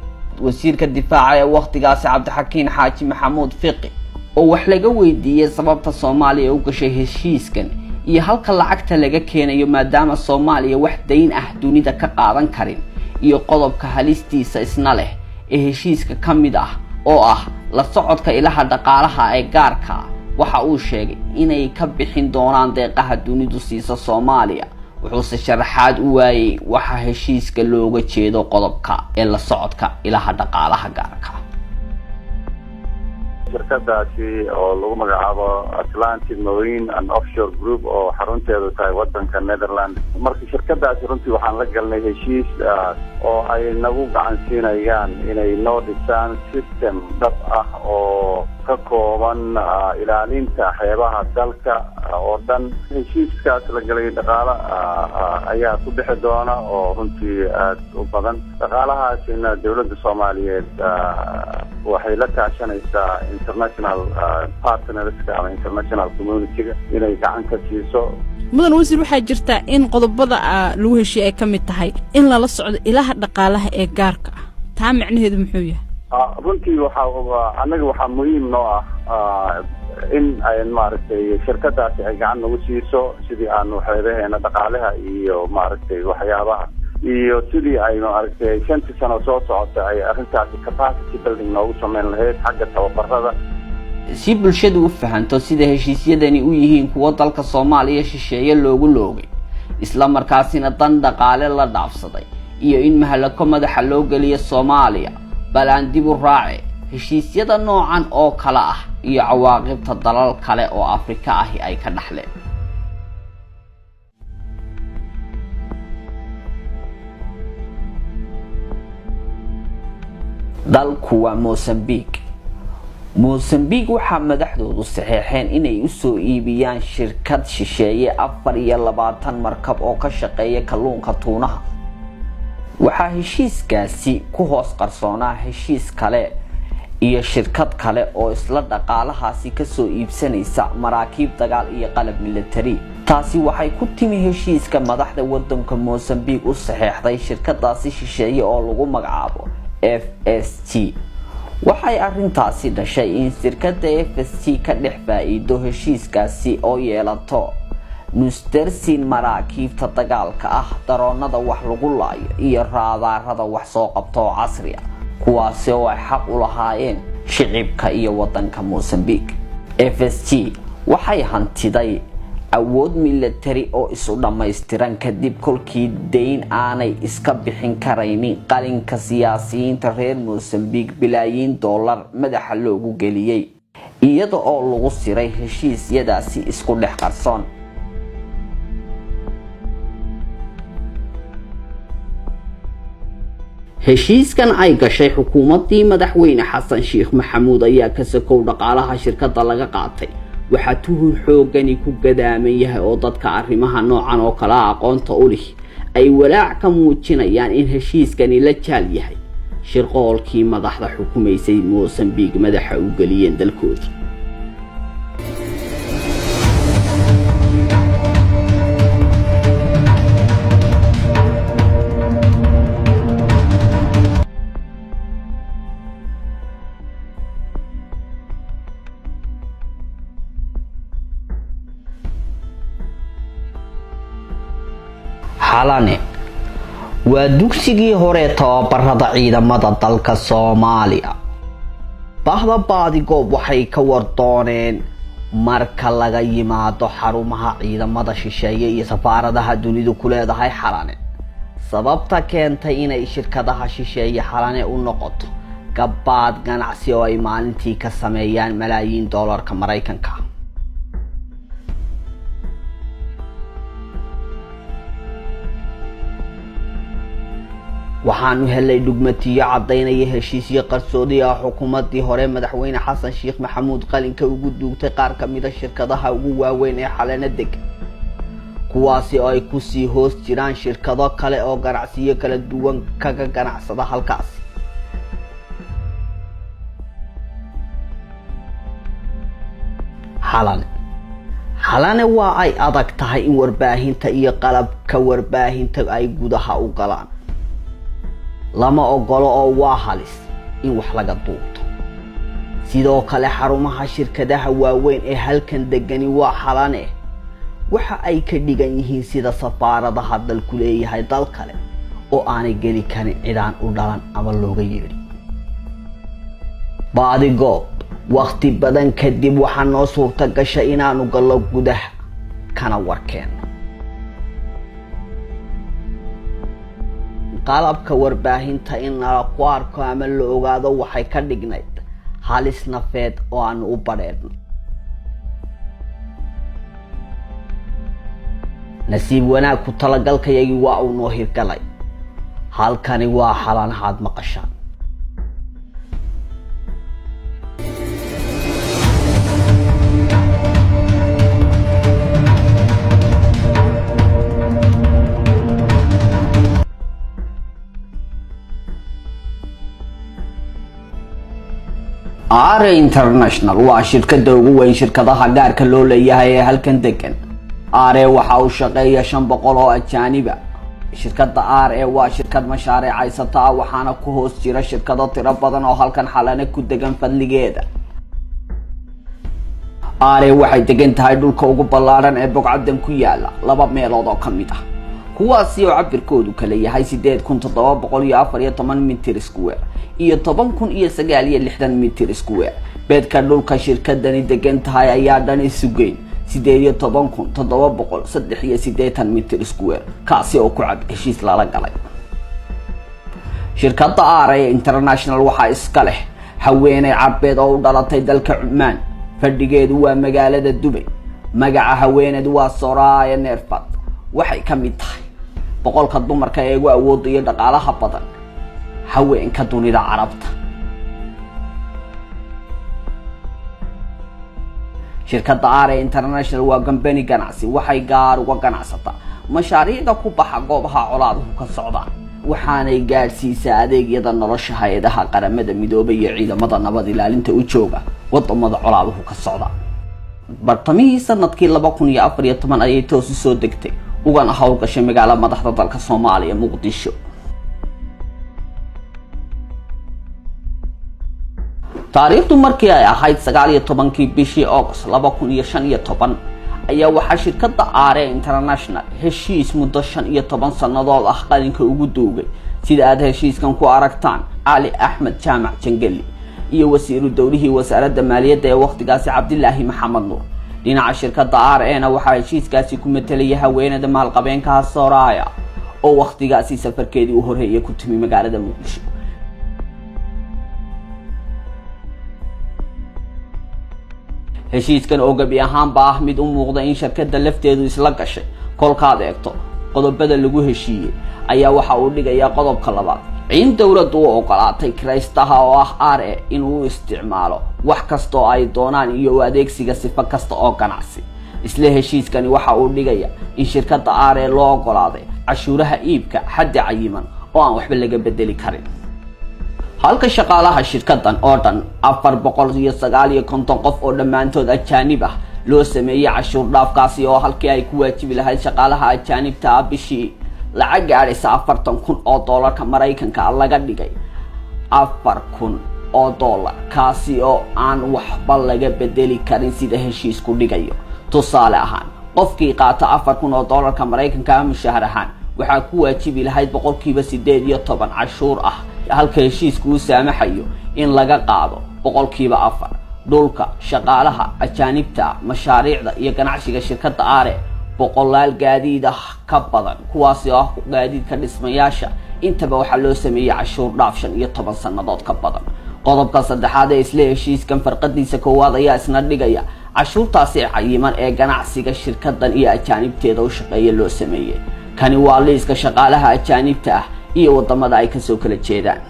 wasiirka difaaca ee waqtigaasi Cabdixakiin Xaaji Maxamuud Fiqi oo wax laga weydiiyay sababta Soomaaliya u gashay heshiiskan iyo halka lacagta laga keenayo maadaama Soomaaliya wax dayn ah dunida ka qaadan karin iyo qodobka halistiisa isna leh ee heshiiska kamid ah oo ah la socodka ilaha dhaqaalaha ee gaarka waxa uu sheegay inay ka bixin doonaan deeqaha dunidu siisa Soomaaliya. wuxuu sharaxaad u waayay waxa heshiiska looga jeedo qodobka ee la socodka ilaha dhaqaalaha gaarka. shirkadaasi oo lagu magacaabo Atlantic Marine and Offshore Group oo xarunteedu tahay wadanka Netherlands. markii shirkadaasi runtii waxaan la galnay heshiis oo ay nagu gacan siinayaan inay noo dhisaan system dhab ah oo ka kooban ilaalinta xeebaha dalka oo dhan. heshiiskaas la galay dhaqaale ayaa ku bixi doona oo runtii aad u badan. dhaqaalahaasina dawladda Soomaaliyeed waxay la kaashanaysaa international partners ama international community inay gacan ka siiso. mudan wasiir waxaa jirta in qodobada lagu heshiiyay ay kamid tahay in la socdo ilaha dhaqaalaha ee gaarka ah. taa macnaheedu muxuu yahay? runtii anaga waxaa muhiim noo ah in ay maaragtay shirkadaasi ay gacan nagu siiso sidii aanu xeebaheena dhaqaalaha iyo maaragtay waxyaabaha iyo sidii ay maaragtay 5 sano soo socota ay arrintaasi capacity building noogu sameyn lahayd xagga tababarada. si bulshadu u fahanto sida heshiisyadani u yihiin kuwa dalka Soomaaliya shisheeye loogu loogay isla markaasina dan dhaqaale la dhaafsaday iyo in mahalako madaxa loo galiyo Soomaaliya balaan dib u raace heshiisyada noocan oo kala ah iyo cawaaqibta dalal kale oo Afrika ah ay ka dhaxleen. dalku waa Mozambique. Mozambique waxaa madaxdoodu saxeexeen inay u soo iibiyaan shirkad shisheeye 24 markab oo ka shaqeeya kalluunka tuunaha. waxaa heshiiskaasi ku hoos qarsoonaa heshiis kale iyo shirkad kale oo isla dhaqaalahaasi ka soo iibsanaysa maraakiib dagaal iyo qalab military. taasi waxay ku timi heshiiska madaxda wadanka Mozambique u saxeexday shirkadaasi shisheeye oo lagu magacaabo FST. waxay arrintaasi dhashay in shirkadda FST ka dhex faa'iido heshiiskaasi oo yeelato nustersin maraakiibta dagaalka ah daroonada wax lagu laayo iyo raadaarada wax soo qabto casri ah kuwaasi oo ay xaq u lahaayeen shicibka iyo wadanka Mozambique. FST waxay hantiday awood military oo isu dhammaystiran kadib kolkii deyn aanay iska bixin karaynin qalinka siyaasiyiinta reer Mozambique bilaayin dollar madaxa loogu geliyay iyada oo lagu siray heshiisyadaasi isku dhex qarsoon. heshiiskan ay gashay xukuumadii madaxweyne Xasan Sheekh Maxamuud ayaa ka sakow dhaqaalaha shirkadda laga qaatay. waxaa tuhun xoogani ku gadaaman yahay oo dadka arrimaha noocan oo kala aqoonta u leh ay walaac ka muujinayaan in heshiiskani la jaal yahay shirqoolkii madaxda xukumaysay Mozambique madaxa u galiyeen dalkooda. xalane waa dugsigii hore tababarada ciidamada dalka Soomaaliya. bahda baadigoob waxay ka wardooneen marka laga yimaado xarumaha ciidamada shisheeye iyo safaaradaha dunidu ku leedahay xalane sababta keentay inay shirkadaha shisheeye xalane u noqoto gabaad ganacsi oo ay maalintii ka sameeyaan malaayiin dollarka Mareykanka. waxaanu helay dhugmatiyo cadaynaya heshiisyo qarsoodi ah xukuumadii hore madaxweyne xasan sheekh maxamuud qalinka ugu duugtay qaar ka mid ah shirkadaha ugu waaweyn ee xalana degan kuwaasi oo ay ku sii hoos jiraan shirkado kale oo ganacsiyo kala duwan kaga ganacsada halkaas xalane waa ay adag tahay in warbaahinta iyo qalabka warbaahinta ay gudaha u galaan lama ogolo oo waa halis in wax laga duubto sidoo kale xarumaha shirkadaha waaweyn ee halkan degani waa xalane waxa ay ka dhigan yihiin sida safaaradaha dalku leeyahay dal kale oo aanay geli karin cidaan u dhalan ama looga yeedhin baadigoob waqti badan kadib waxaa noo suurta gashay inaanu gallo gudaha kana warkeeno qalabka warbaahinta in nala ku arko ama la ogaado waxay ka dhignayd halis nafeed oo aanu u badheedno nasiib wanaag ku talagalkayagii waa uu noo hirgalay halkani waa xalan haad maqashaan Are International waa shirkadda ugu weyn shirkadaha gaarka loo leeyahay ee halkan degan. Are waxa uu shaqeeyaa 500 oo ajaaniba. Shirkadda Are waa shirkad mashaariicaysata waxaana ku hoos jira shirkado tiro badan oo halkan xalana ku degan fadligeeda. Are waxay degan tahay dhulka ugu ballaaran ee bogcadan ku yaala 2 meelood oo kamid ah. kuwaasi oo cabirkoodu kala yahay 8714 mitir square iyo 10960 mitir square beedka dhulka shirkadani degan tahay ayaa dhan isugeyn 18783 mitir square kaasi oo ku cad heshiis lala galay shirkadda Are International waxa iska leh haweeney carbeed oo u dhalatay dalka Cumaan fadhigeedu waa magaalada Dubai magaca haweeneedu waa Soraya Nerfat waxay ka mid tahay boqolka dumarka ee ugu awood iyo dhaqaalaha badan haweenka dunida carabta shirkadda Are International waa company ganacsi waxay gaar uga ganacsataa mashaariicda ku baxa goobaha colaaduhu ka socdaan waxaanay gaarsiisaa adeegyada nolosha hay'adaha qaramada midoobay iyo ciidamada nabad ilaalinta u jooga wadamada colaaduhu ka socdaan bartamihii sanadkii 2014 ayay toos soo degtay ugana hawlgashay magaalada madaxda dalka Soomaaliya Muqdisho taariikhdu markii ay ahayd 19 bishii August 2015 ayaa waxa shirkadda Are International heshiis muddo 15 sanadood ah qalinka ugu duugay sida aad heshiiskan ku aragtaan Ali Ahmed Jaamac Jangeli iyo wasiiru dawlihii wasaaradda maaliyadda ee waqtigaasi Cabdilaahi Maxamed Nuur dhinaca shirkadda Are waxa heshiiskaasi ku metelay haweeneyda maalqabeenka Soraya oo waqtigaasi safarkeedii u horeeyay ku timi magaalada Muqdisho heshiiskan oo gabi ahaan baa mid u muuqda in shirkadda lafteedu isla gashay kolkaad eegto qodobada lagu heshiiyay ayaa waxa uu dhigayaa qodobka labaad in dawladdu u ogolaatay kiraystaha oo ah Are inuu isticmaalo wax kasta oo ay doonaan iyo adeegsiga sifa kasta oo ganacsi isla heshiiskani waxa uu dhigayaa in shirkadda Are loo ogolaaday cashuuraha iibka xaddi cayiman oo aan waxba laga bedeli karin halka shaqaalaha shirkaddan oo dhan 459 qof oo dhamaantood ajaanib ah loo sameeyay cashuur dhaafkaasi oo halkii ay ku waajibi lahayd shaqaalaha ajaanibta bishii lacag gaaraysa $40,000 Mareykanka laga dhigay $4,000 kaasi oo aan waxba laga bedeli karin sida heshiisku dhigayo tusaale ahaan qofkii qaata $4,000 Mareykanka mushahar ahaan waxa ku waajibi lahayd 8% cashuur ah halka heshiisku uu saamaxayo in laga qaado 4% dhulka shaqaalaha ajaanibta mashaariicda iyo ganacsiga shirkadda Are boqolaal gaadiid ah ka badan kuwaasi oo gaadiidka dhismayaasha intaba waxa loo sameeyay cashuur dhaaf 15 sanadood ka badan qodobka saddexaad ee isla heshiiskan farqadiisa koowaad ayaa isna dhigaya cashuurtaasi cayiman ee ganacsiga shirkaddan iyo ajaanibteeda u shaqeeya loo sameeyay kani waa liiska shaqaalaha ajaanibta ah iyo wadamada ay kasoo kala jeedaan.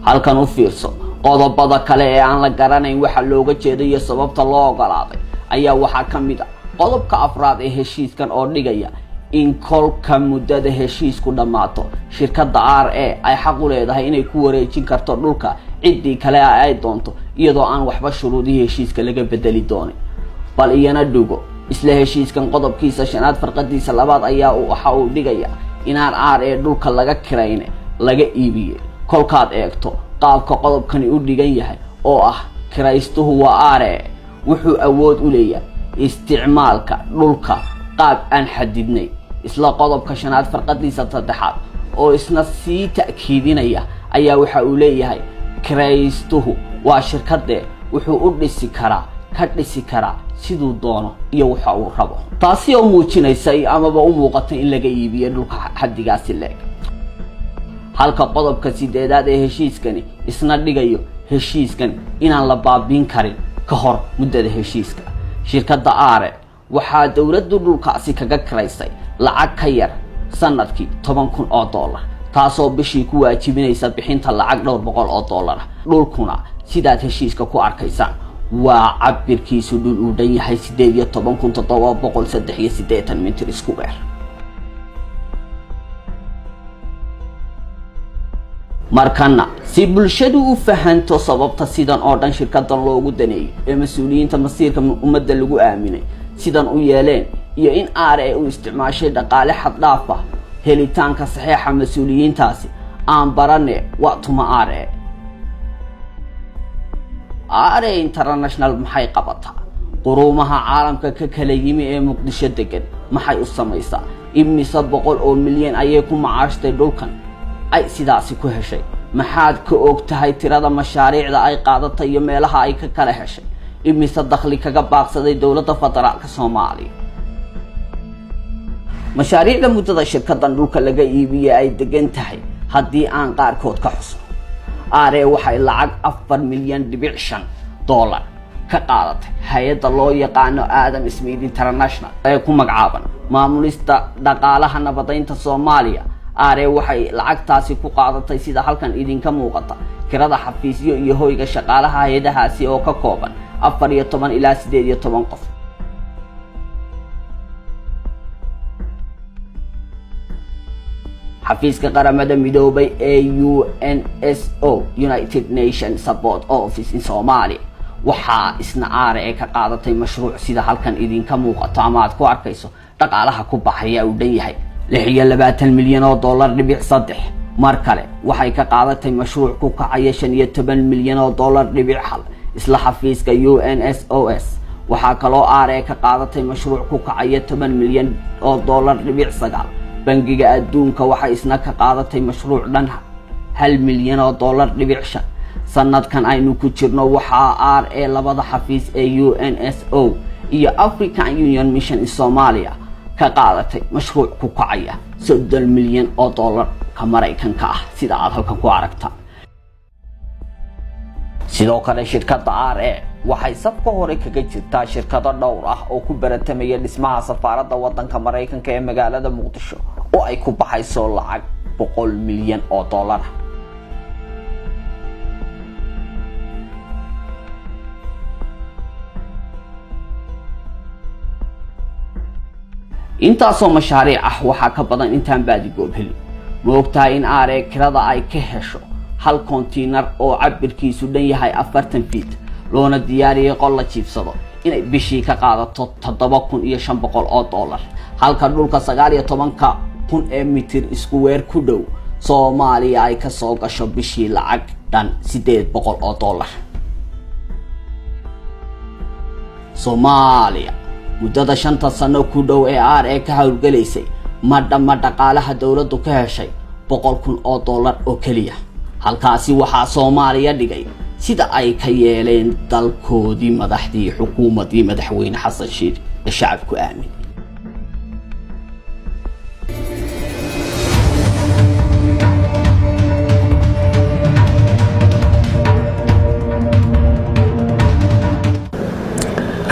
halkan u fiirso qodobada kale ee aan la garanayn waxa looga jeedo iyo sababta loo ogolaaday ayaa waxaa ka mid ah qodobka afraad ee heshiiskan oo dhigaya in kolka muddada heshiisku dhammaato shirkadda RA ay xaq u leedahay inay ku wareejin karto dhulka ciddii kale ay doonto iyadoo aan waxba shuruudihii heshiiska laga bedeli doonin. bal iyana dhugo isla heshiiskan qodobkiisa 5 farqadiisa 2 ayaa waxa uu dhigaya inaan RA dhulka laga kirayne laga iibiyay. kolkaad eegto qaabka qodobkani u dhigan yahay oo ah kiraystuhu waa RA wuxuu awood u leeyahay isticmaalka dhulka qaab aan xadidnay. isla qodobka 5 farqadiisa 3 oo isna sii ta'kiidinaya ayaa waxa uu leeyahay kiraystuhu waa shirkadde wuxuu u dhisi karaa siduu doono iyo waxa uu rabo. taasi oo muujinaysa amaba u muuqata in laga iibiyo dhulka xadigaasi leeg. halka qodobka 8aad ee heshiiskani isna dhigayo heshiiskan inaan la baabiin karin ka hor muddada heshiiska. shirkadda RA waxaa dawladdu dhulkaasi kaga kiraysay lacag ka yar sanadkii $10,000 taasoo bishii ku waajibinaysa bixinta lacag dhowr boqol oo dollar. dhulkuna sidaad heshiiska ku arkaysaan waa cabirkiisu dhul u dhan yahay 18,783 mitir square. markana si bulshadu u fahanto sababta sidan oo dhan shirkadan loogu daneeyay ee mas'uuliyiinta masiirka ummadda lagu aaminay sidan u yeeleen iyo in RA uu isticmaashay dhaqaale xad dhaaf ah helitaanka saxiixa mas'uuliyiintaasi aan barane waa tuma RA International maxay qabataa quruumaha caalamka ka kala yimi ee Muqdisho degan maxay u samaysaa imisa boqol oo milyan ayay ku macaashtay dhulkan ay sidaasi ku heshay maxaad ka og tahay tirada mashaariicda ay qaadatay iyo meelaha ay ka kala heshay imisa dakhli kaga baaqsaday dawladda federaalka Soomaaliya. mashaariicda muddada shirkadan dhulka laga iibiyay ay degan tahay haddii aan qaarkood ka xusno RA waxay lacag $4.5 milyan ka qaadatay hay'adda loo yaqaano Adam Smith International ee ku magacaaban maamulista dhaqaalaha nabadaynta Soomaaliya. RA waxay lacagtaasi ku qaadatay sida halkan idinka muuqata kirada xafiisyo iyo hoyga shaqaalaha hay'adahaasi oo ka kooban 14 ilaa 18 qof. xafiiska qaramada midoobay ee UNSO United Nations Support Office in Somalia waxaa isna RA ka qaadatay mashruuc sida halkan idinka muuqato ama aad ku arkayso dhaqaalaha ku baxaya uu dhan yahay $26 milyan mar kale waxay ka qaadatay mashruuc ku kacaya $15 milyan isla xafiiska UNSOS waxaa kaloo RA ka qaadatay mashruuc ku kacaya $10 milyan bangiga adduunka waxay isna ka qaadatay mashruuc dhan $1 milyan sanadkan aynu ku jirno waxaa RA labada xafiis ee UNSO iyo African Union Mission in Somalia ka qaadatay mashruuc ku kacaya $30 milyan ka Mareykanka ah sida aad halkan ku aragtaa. sidoo kale shirkadda RA waxay safka hore kaga jirtaa shirkado dhowr ah oo ku baratamaya dhismaha safaaradda waddanka Mareykanka ee magaalada Muqdisho oo ay ku baxayso lacag $100 milyan. intaasoo mashaariic ah waxaa ka badan intaan baadigoob helin. ma ogtahay in RA kirada ay ka hesho hal kontiinar oo cabirkiisu dhan yahay 40 feet loona diyaariyay qol la jiifsado inay bishii ka qaadato $7,500 halka dhulka 19,000 ee mitir square ku dhow Soomaaliya ay ka soo gasho bishii lacag dhan $800. Soomaaliya muddada 5 sano ku dhow ee RA ka hawlgalaysay ma dhaqaalaha dawladdu ka heshay $100,000 oo kaliya. halkaasi waxaa Soomaaliya dhigay sida ay ka yeeleen dalkoodii madaxdii xukuumadii madaxweyne Xasan Sheikh ee shacabku aamin.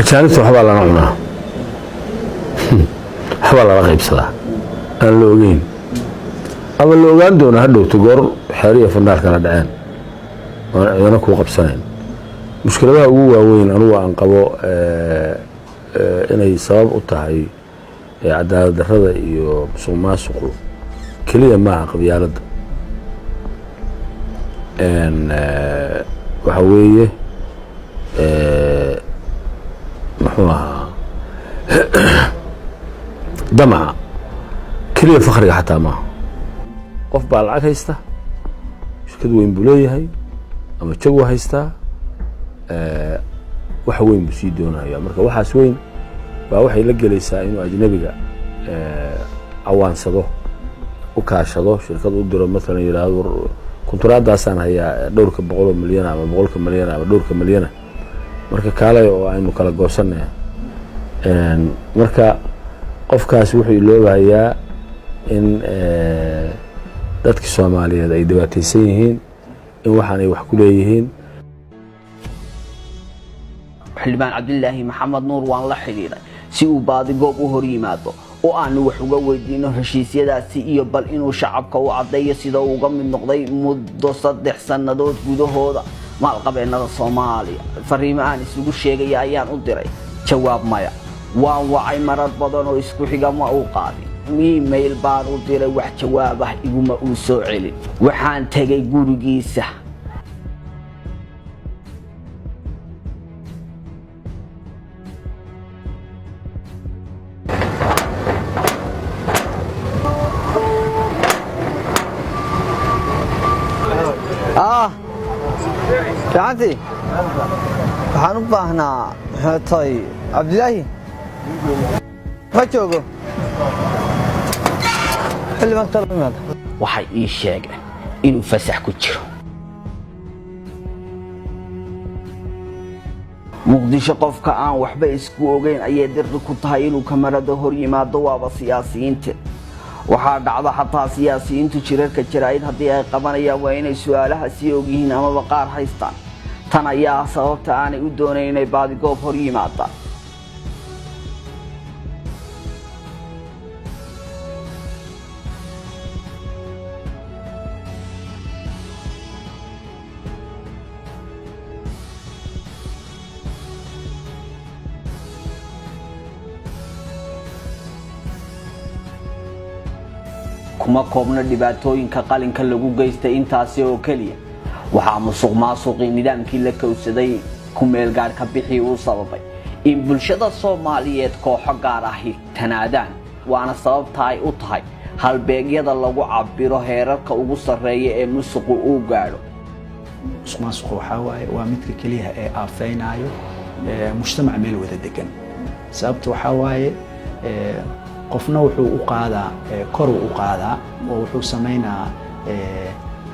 ajaanibta waxbaa lana cunaa waxbaa lala qaybsadaa aan la ogeyn ama la ogaan doona hadhowto goor xeeriya fandaalkana dhaceen oon cidana kuu qabsanayn mushkiladaha ugu waaweyn anugu aan qabo inay sabab u tahay cadaalad darrada iyo musuq maasuqu keliya maaha qabyaaladda waxa weeye muxuu ahaa damaca keliya fakriga xataa maaha qof baa lacag haysta shirkad weyn buu leeyahay ama jaguu haystaa wax weyn buu sii doonaya marka waxaas weyn baa waxay la gelaysaa inuu ajnabiga awaansado u kaashado shirkad u diro maalan yidhaahdo kunturaadaasaan hayaa dhowrka boqoloo milyan ama boqolka milyan ama dhowrka milyana marka kaalay oo aynu kala goosanaya marka qofkaas wuxuu iloobayaa in dadka Soomaaliyeed ay dhibaataysan yihiin in waxaan ay wax ku leeyihiin xildhibaan Cabdilaahi Maxamed Nuur waan la xiriiray si uu baadi goob u hor yimaado oo aanu wax uga weydiino heshiisyadaasi iyo bal inuu shacabka u cadeeyo sida uu uga mid noqday muddo 3 sanadood gudahooda maalqabeennada Soomaaliya fariimo aan isugu sheegay ayaan u diray jawaab maya waan wacay marar badan oo isku xiga ma uu qaadin email baan u diray wax jawaab ah iguma uu soo celin waxaan tagay gurigiisa تعالي waxaan u baahnaa maxay Cabdilaahi ma joogo xilligan talmaad waxay ii sheegeen inuu fasax ku jiro muqdisho qofka aan waxba isku ogeyn ayay dirqi ku tahay inuu kamarada hor yimaado waaba siyaasiyiinta waxaa dhacda xataa siyaasiyiintu jirarka jaraa'id haddii ay qabanayaan waa inay su'aalaha sii ogyihiin amaba qaar haystaan tan ayaa sababta aanay u doonayn inay baadigoob hor yimaadaan kuma koobna dhibaatooyinka qalinka lagu geystay intaasi oo kaliya waxaa musuq maasuqi nidaamkii la kowsaday ku meel gaar ka bixi uu sababay in bulshada Soomaaliyeed kooxo gaar ah tanaadaan waana sababta ay u tahay halbeegyada lagu cabiro heerarka ugu sareeya ee musuqu uu gaaro musuq maasuq waa midka kaliya ee aafeynayo mujtamac meel wada degan sababta qofna wuxuu u qaadaa kor u qaadaa oo wuxuu sameeynaa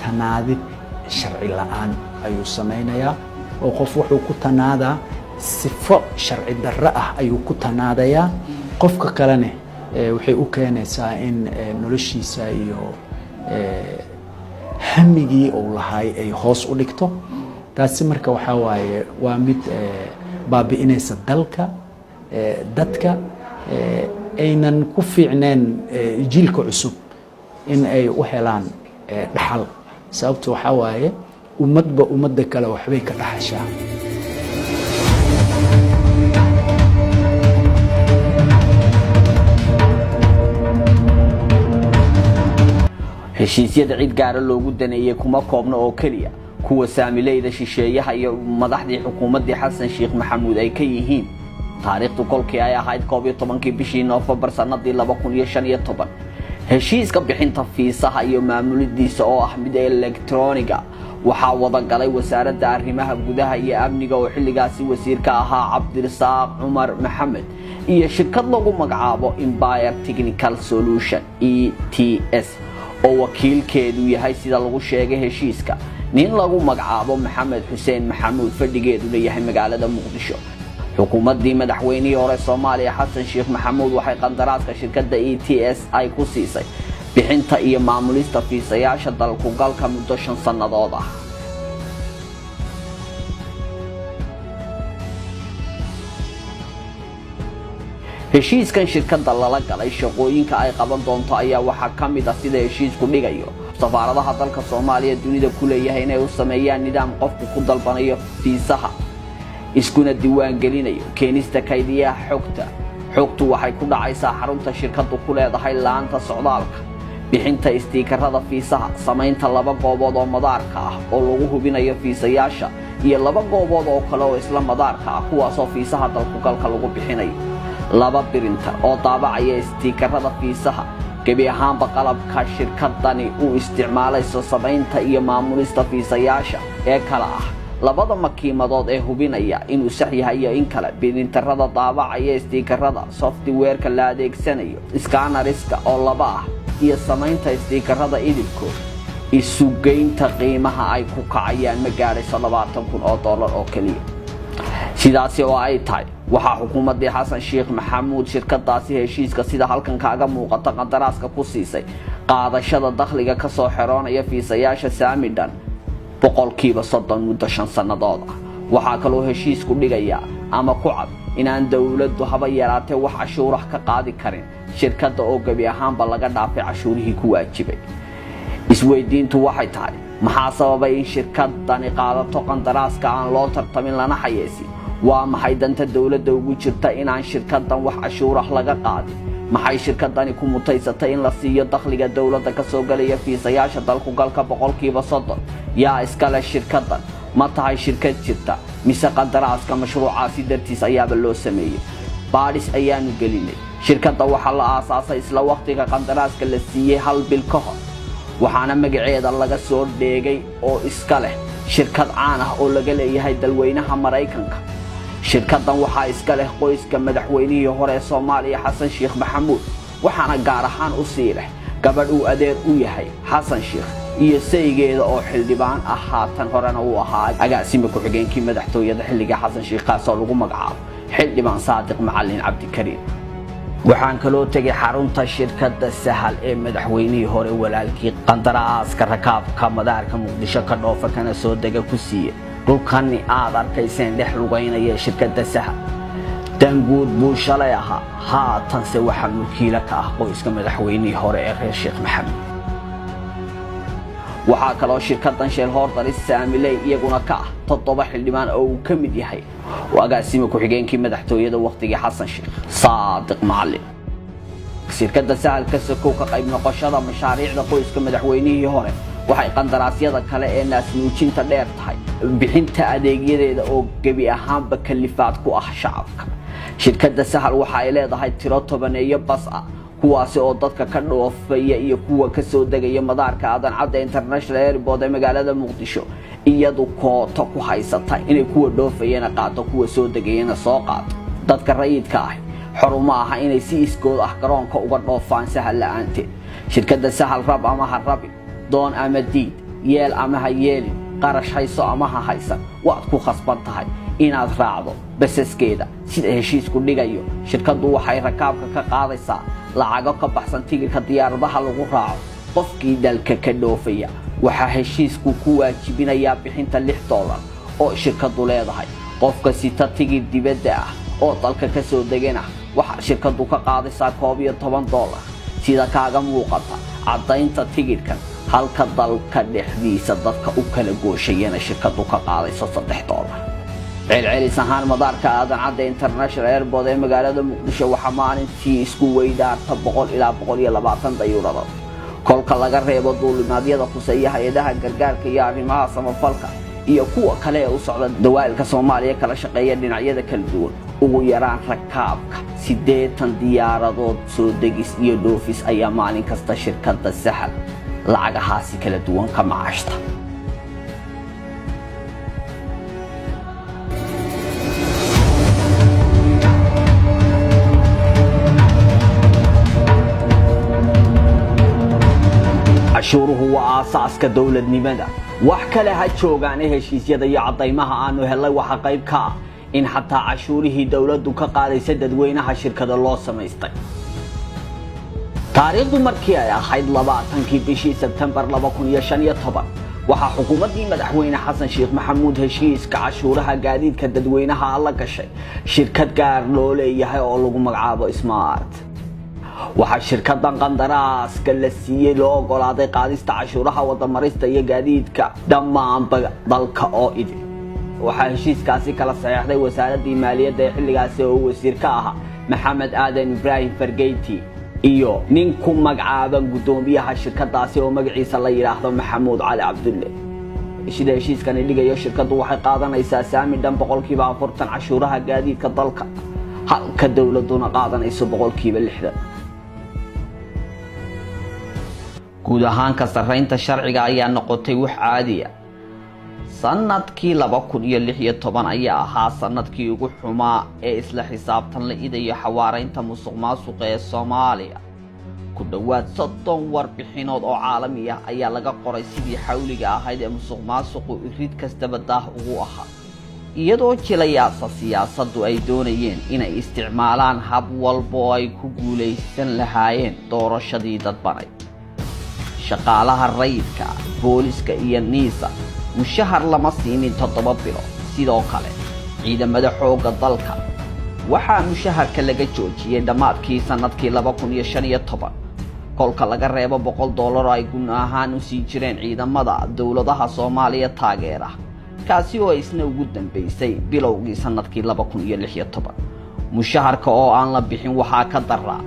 tanaadid sharci la'aan ayuu sameeynaya oo qof wuxuu ku tanaadaa sifo sharci darro ah ayuu ku tanaadaya qofka kalena waxay u keenaysaa in noloshiisa iyo hamigii uu lahaay ay hoos u dhigto taasi marka waa mid baabi'inaysa dalka dadka aynan ku fiicneen jiilka cusub in ay u helaan dhaxal sababtu ummadba ummadda kale waxbay ka dhaxashaa heshiisyada cid gaar loogu daneeyay kuma koobna oo kaliya kuwa saamileyda shisheeyaha iyo madaxdii xukuumadii Xasan Sheekh Maxamuud ay ka yihiin taariikhdu kolkii ay ahayd 12 bishii Noofambar sanadii 2015 heshiiska bixinta fiisaha iyo maamulidiisa oo ah mid elektrooniga waxaa wada galay wasaaradda arrimaha gudaha iyo amniga oo xilligaasi wasiirka ahaa Cabdirasaaq Cumar Maxamed iyo shirkad lagu magacaabo Empire Technical Solution ETS oo wakiilkeedu yahay sida lagu sheegay heshiiska nin lagu magacaabo Maxamed Xuseen Maxamuud fadhigeedu yahay magaalada Muqdisho xukuumaddii madaxweynihii hore Soomaaliya Xasan Sheekh Maxamuud waxay qandaraaska shirkadda ETS ay ku siisay bixinta iyo maamulista fiisayaasha dalku galka muddo 5 sanadood ah heshiiskan shirkadda lala galay shaqooyinka ay qaban doonto ayaa waxaa ka mid ah sida heshiisku dhigayo safaaradaha dalka Soomaaliya dunida ku leeyahay inay u sameeyaan nidaam qofku ku dalbanayo fiisaha iskuna diiwaan gelinayo keenista kaydiyaha xogtu waxay ku dhacaysaa xarunta shirkaddu ku leedahay laanta socdaalka bixinta istiikarada fiisaha samaynta 2 goobood oo madaarka ah oo lagu hubinayo fiisayaasha iyo 2 goobood oo kale oo isla madaarka ah kuwaas oo fiisaha dalku galka lagu bixinayo 2 printer oo daabacaya istiikarada fiisaha gabi ahaanba qalabka shirkaddani uu isticmaalayso samaynta iyo maamulista fiisayaasha ee kala ah 2 makiimadood ee hubinaya inuu sax yahay iyo in kale printerada daabacaya istiikarada software-ka la adeegsanayo scanner-iska oo 2 ah iyo samaynta istiikarada idilkood isu geynta qiimaha ay ku kacayaan ma gaarayso $20,000 oo kaliya sidaasi oo ay tahay waxa xukuumadda Xasan Sheekh Maxamuud shirkadaasi heshiiska sida halkan kaaga muuqata qandaraaska ku siisay qaadashada dakhliga ka soo xiroonaya fiisayaasha saamidan 30% muddo 5 sanadood ah waxa kale oo heshiisku dhigaya ama ku cad inaan dawladdu haba yaraatee wax cashuur ka qaadi karin shirkadda oo gabi ahaanba laga dhaafay cashuurihii ku waajibay isweydiintu waxay tahay maxaa sababay in shirkaddani qaadato qandaraaska aan loo tartamin lana xayeysin waa maxay danta dawladda ugu jirta inaan shirkaddan wax cashuur laga qaadin maxay shirkaddani ku mutaysatay in la siiyo dakhliga dawladda ka soo galaya fiisayaasha dalku galka 30% yaa iskale shirkaddan ma tahay shirkad jirta mise qandaraaska mashruucaasi dartiis ayaaba loo sameeyay baadhis ayaanu gelinay shirkadda waxa la aasaasay isla waqtiga qandaraaska la siiyay 1 bil ka hor waxaana magaceeda laga soo dheegay oo iska leh shirkad caan ah oo laga leeyahay dalweynaha Mareykanka shirkaddan waxa iska leh qoyska madaxweynihii hore ee Soomaaliya Xasan Sheekh Maxamuud waxaana gaar ahaan u siilay gabadh uu adeer u yahay Xasan Sheekh iyo saygeeda oo xildhibaan ah haatan horena uu ahaa agaasime ku xigeenkii madaxtooyada xilliga Xasan Sheekh kaas oo lagu magacaabo xildhibaan Saadiq Macallin Cabdikariim waxaan kaloo tagay xarunta shirkadda Sahal ee madaxweynihii hore walaalkii qandaraaska rakaabka madaarka Muqdisho ka dhoofa kana soo dega ku siiyay dhulkani aad arkayseen dhex lugaynaya shirkadda Sahal danguud buu shalay ahaa haatanse waxa mulkiila ka ah qoyska madaxweynihii hore ee reer Sheekh Maxamed waxaa kaloo shirkaddan shareholder saamiley iyaguna ka ah 7 xildhibaan oo uu ka mid yahay agaasime ku xigeenkii madaxtooyada waqtigii Xasan Sheekh Saadiq Macallin shirkadda Sahal ka soo ka qayb noqoshada mashaariicda qoyska madaxweynihii hore waxay qandaraasyada kale ee naas nuujinta dheer tahay bixinta adeegyadeeda oo gabi ahaanba kalifaad ku ah shacabka shirkadda Sahal waxa ay leedahay tiro 10 bas ah kuwaasi oo dadka ka dhoofaya iyo kuwa ka soo degaya madaarka Aadan Cadde International Airport ee magaalada Muqdisho iyadu kooto ku haysata inay kuwa dhoofayana qaado kuwa soo degayana soo qaado dadka rayidka ah xarumo ah inay si iskood ah garoonka uga dhoofaan Sahal la'aanteed shirkadda Sahal rab ama harabi doon ama diid yeel ama ha yeelin qarash hayso ama ha haysan waad ku khasban tahay inaad raacdo basaskeeda sida heshiisku dhigayo shirkaddu waxay rakaabka ka qaadaysaa lacago ka baxsan tigirka diyaaradaha lagu raaco qofkii dalka ka dhoofaya waxa heshiisku ku waajibinayaa bixinta $6 oo shirkaddu leedahay qofka sita tigir dibadda ah oo dalka ka soo degana waxa shirkaddu ka qaadaysaa $12 sida kaaga muuqata cadaynta tigirkan halka dalka dhexdiisa dadka u kala gooshayana shirkaddu ka qaadayso $3 celcelis ahaan madaarka Aadan Cadde International Airport ee magaalada Muqdisho waxa maalintii isku weydaarta 100 ilaa 120 dayuuradood kolka laga reebo duulimaadyada khuseeya hay'adaha gargaarka iyo arrimaha samafalka iyo kuwa kale ee u socda dawaalka Soomaaliya kala shaqeeya dhinacyada kala duwan ugu yaraan rakaabka 80 diyaaradood soo degis iyo dhoofis ayaa maalin kasta shirkadda Sahal lacagahaasi kala duwan ka macaashta cashuuruhu waa aasaaska dawladnimada wax kale ha joogaan heshiisyada iyo cadaymaha aanu helay waxa qayb ka ah in xataa cashuurihii dawladdu ka qaadaysa dadweynaha shirkada loo samaystay taariikhdu markii ay ahayd 20kii bishii Sebtembar 2015 waxaa xukuumaddii madaxweyne xasan sheekh maxamuud heshiiska cashuuraha gaadiidka dadweynaha la gashay shirkad gaar loo leeyahay oo lagu magacaabo Smart. waxaa shirkadan qandaraaska la siiyay loo ogolaaday qaadista cashuuraha wadamarista iyo gaadiidka dhammaan dalka oo idin. waxaa heshiiskaasi kala saxeexday wasaaradda maaliyadda ee xilligaasi oo wasiir ka ahaa Maxamed Aadan Ibrahim Fargeyti iyo nin ku magacaaban gudoomiyaha shirkadaasi oo magaciisa la yiraahdo Maxamuud Cali Cabdulle. sida heshiiskani dhigayo shirkadu waxay qaadanaysaa saami dhan 40% cashuuraha gaadiidka dalka halka dawladuna qaadanayso 60%. guud ahaan ka sarreynta sharciga ayaa noqotay wax caadi ah. sanadkii 2016 ayaa ahaa sanadkii ugu xumaa ee isla xisaabtan la idayo xawaareynta musuqmaasuqa ee Soomaaliya. ku dhawaad 30 warbixinood oo caalami ah ayaa laga qoray sidii xawliga ahayd ee musuqmaasuqu irid kastaba daah ugu ahaa, iyadoo jilayaasha siyaasaddu ay doonayeen inay isticmaalaan hab walba oo ay ku guuleysan lahaayeen doorashadii dadbanay. shaqaalaha rayidka, booliska iyo NISA mushahar lama siinin 7 bilood. sidoo kale ciidamada xoogga dalka waxaa mushaharka laga joojiyay dhamaadkii sanadkii 2015 kolka laga reebo $100 ay gun ahaan u sii jireen ciidamada dawladaha Soomaaliya taageera, kaasi oo isna ugu dambeysay bilowgii sanadkii 2016. mushaharka oo aan la bixin waxaa ka daraa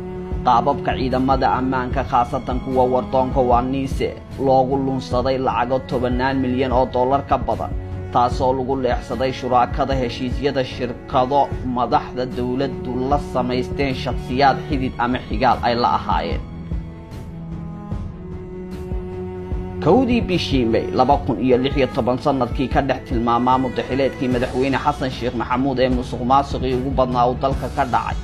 qaababka ciidamada ammaanka khaasatan kuwa wardoonka waa NISA loogu lunsaday lacago $10 milyan oo dollar ka badan, taasoo lagu leexsaday shuraakada heshiisyada shirkado madaxda dawladdu la samaysteen shakhsiyaad xidid ama xigaal ay la ahaayeen. kowdii bishii May 2016 sanadkii ka dhex tilmaamaa muddaxileedkii madaxweyne xasan sheekh maxamuud ee musuqmaasuqii ugu badnaa uu dalka ka dhacay,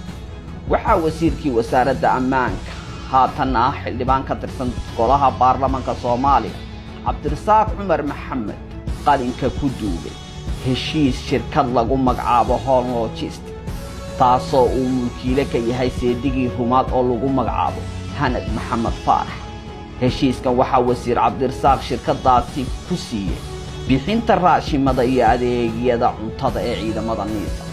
waxaa wasiirkii wasaaradda ammaanka haatan ah xildhibaan ka tirsan golaha baarlamaanka Soomaaliya Cabdirasaaq Cumar Maxamed qalinka ku duubay heshiis shirkad lagu magacaabo Home Logistics, taasoo uu mulkiile ka yahay seedigii rumaad oo lagu magacaabo Hanad Maxamed Faarax. heshiiskan waxaa wasiir Cabdirasaaq shirkadaasi ku siiyay bixinta raashimada iyo adeegyada cuntada ee ciidamada NISA.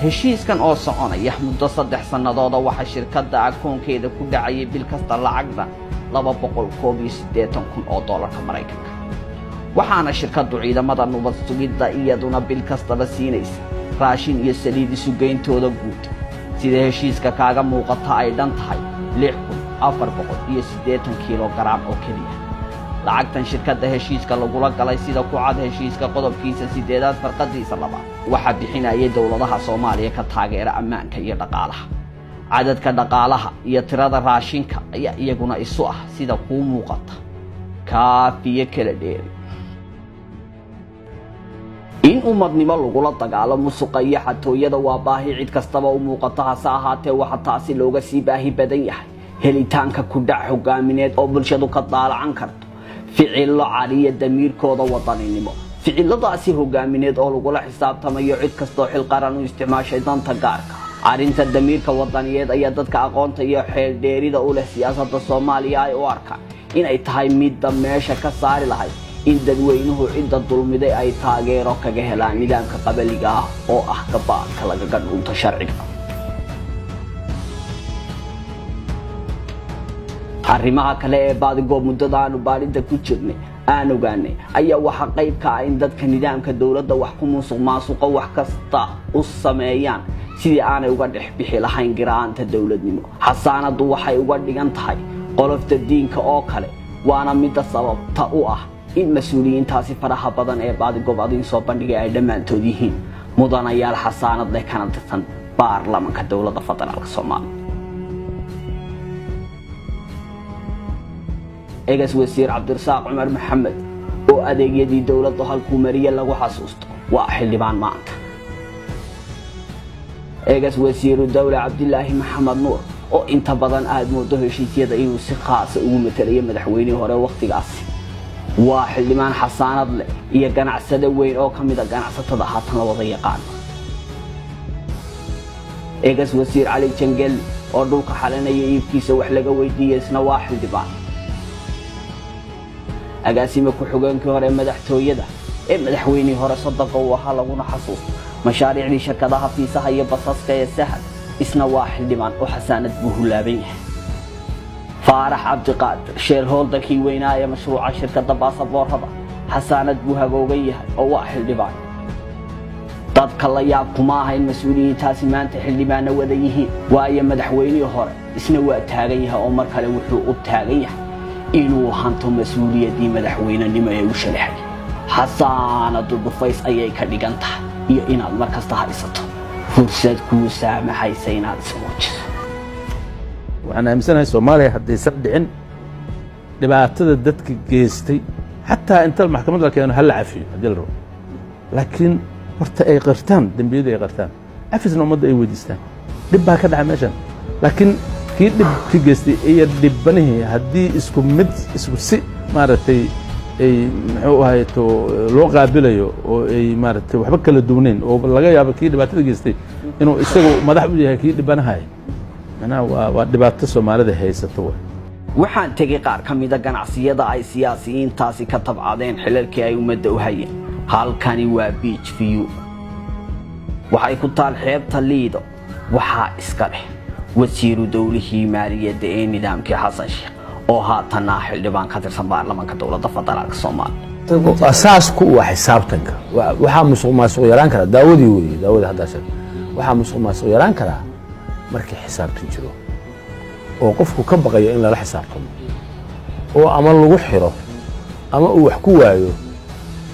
heshiiskan oo soconaya muddo 3 sannadood waxa shirkadda akoonkeeda ku dhacay bil kasta lacagda $281,000 Mareykanka. waxaana shirkaddu ciidamada nabad sugidda iyaduna bil kastaba siinaysa raashin iyo saliid isu geyntooda guud. sida heshiiska kaaga muuqata ay dhan tahay 6,480 kilogaram oo keliya. lacagtan shirkadda heshiiska lagula galay sida ku cad heshiiska qodobkiisa 8aad farqadiisa 2 waxaa bixinayay dawladaha Soomaaliya ka taageera ammaanka iyo dhaqaalaha. cadadka dhaqaalaha iyo tirada raashinka ayaa iyaguna isu ah sida ku muuqata kaafiye kala dheer. in ummadnimo lagula dagaalamo musuqa iyo xatooyada waa baahi cid kastaba u muuqata, hase ahaatee waxa taasi looga sii baahi badan yahay helitaanka ku dhac hogaamineed oo bulshadu ka daalacan karto ficillo cariya damiirkooda wadaninimo. ficiladaasi hogaamineed oo lagula xisaabtamayo cid kastoo xil qaran u isticmaashay danta gaarka. arrinta damiirka wadaniyeed ayaa dadka aqoonta iyo xeel dheerida u leh siyaasadda Soomaaliya ay u arkaan inay tahay midda meesha ka saari lahayd in dadweynuhu cidda dulmiday ay taageero kaga helaan nidaamka qabaliga ah oo ah gabaadka lagaga dhunto sharciga. arrimaha kale ee baadigoob muddada aanu baadhida ku jirnay aan ogaanay ayaa waxa qayb ka ah in dadka nidaamka dawladda wax ku musuqmaasuqa wax kasta u sameeyaan sidii aanay uga dhex bixi lahayn giraanta dawladnimo. xasaanadu waxay uga dhigan tahay qolofta diinka oo kale, waana midda sababta u ah in mas'uuliyiintaasi faraha badan ee baadigoob adin soo bandhigay ay dhammaantood yihiin mudanayaal xasaanad leh kana tirsan baarlamaanka dawladda federaalka Soomaaliya. eegas wasiir Cabdirasaaq Cumar Maxamed oo adeegyadii dawladda halkuu mariyay lagu xasuusto waa xildhibaan maanta. eegas wasiiru dawla Cabdilaahi Maxamed Nuur oo inta badan aad moodo heshiisyada inuu si khaas ah ugu matalayo madaxweynihii hore waqtigaasi waa xildhibaan xasaanad leh iyo ganacsade weyn oo ka mid ah ganacsatada haatan la wada yaqaan. eegas wasiir Cali Jangel oo dhulka xalanaya iibkiisa wax laga weydiiyay isna waa xildhibaan. agaasime ku-xigeenkii hore madaxtooyada ee madaxweynihii hore sodonka uu ahaa laguna xasuusto mashaariicdii shirkadaha fiisaha iyo basaska ee sahal isna waa xildhibaan oo xasaanad buu hulaaban yahay faarax cabdiqaadir sheelhooldankii weynaa ee mashruuca shirkadda baasaboorada xasaanad buu hagoogan yahay oo waa xildhibaan dadka la yaab kuma aha in mas-uuliyiintaasi maanta xildhibaanna wada yihiin waayo madaxweynihii hore isna waa taagan yahay oo mar kale wuxuu u taagan yahay inuu hanto mas-uuliyaddii madaxweynenimo ee u sharaxay xasaanadu dhufays ayay ka dhigan tahay iyo inaad mar kasta haysato fursad kuu saamaxaysa inaad ismuujiso waxaan aaminsanahay soomaaliya haddaysan dhicin dhibaatada dadka geystay xataa inta maxkamad la keeno ha la cafiyo haddii la rabo laakiin horta ay qirtaan dembiyada ay qirtaan cafisna ummadda ay weydiistaan dhib baa ka dhaca meeshan laakiin kii dhib ka geystay iyo dhibbanihii haddii isku mid isku si maaragtay ay muxuu ahayto loo qaabilayo oo ay maaragtay waxba kala duwnayn oo laga yaabo kii dhibaatada geystay inuu isagu madax u yahay kii dhibbanahay macnaha waa dhibaato soomaalida haysato waay waxaan tegey qaar ka mida ganacsiyada ay siyaasiyiintaasi ka tabcadeen xilalkii ay ummadda u hayeen halkani waa beach view waxay ku taal xeebta liido waxaa iska leh wasiiru dowlihii maaliyadda ee nidaamkii xasan sheekh oo haatana xildhibaan ka tirsan baarlamaanka dowladda federaalka soomaaliya asaasku waa xisaabtanka waxaa musuq maasuq yaraan kara daawadii weeye daawada haddaa sheeg waxaa musuq maasuq yaraan karaa markii xisaabtan jiro oo qofku ka baqayo in lala xisaabtamo oo ama lagu xiro ama uu wax ku waayo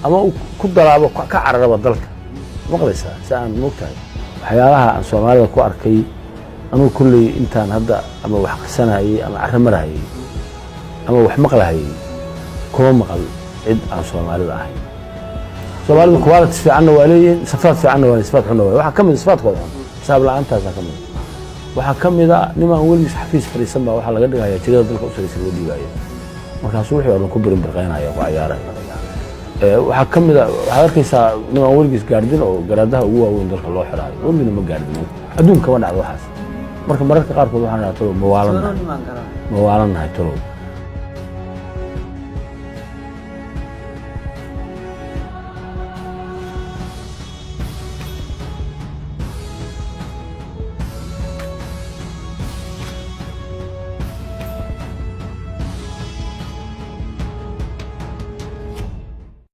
ama uu ku dalaabo ka cararaba dalka maqlaysaa si aan moogtahay waxyaalaha aan soomaalida ku arkay anugu kolley intaan hadda ama wax qisanayay ama carro marayay ama wax maqlahayay kuma maqal cid aan soomaalida ahayn soomaalida quality fiicanna waa leeyihiin sifaad fiicanna waa sifaad xunna waa waxaa ka mid sifaadkooda xisaab la'aantaasaa ka mid waxaa ka mid a nimaan weligiis xafiis fadhiisan baa waxaa laga dhigayaa jigada dalka u saraysa loo dhiibaayo markaasuu wixii oo dhan ku birinbirqaynaya ku cayaaraya waxaa ka mid a waxaad arkaysaa nimaan weligiis gaardin oo garaadaha ugu waaweyn dalka loo xiraayo weligina ma gaardin adduunka ma dhacdo waxaas marka mararka qaarkood waxaan dhahaa talow ma waalannahay talow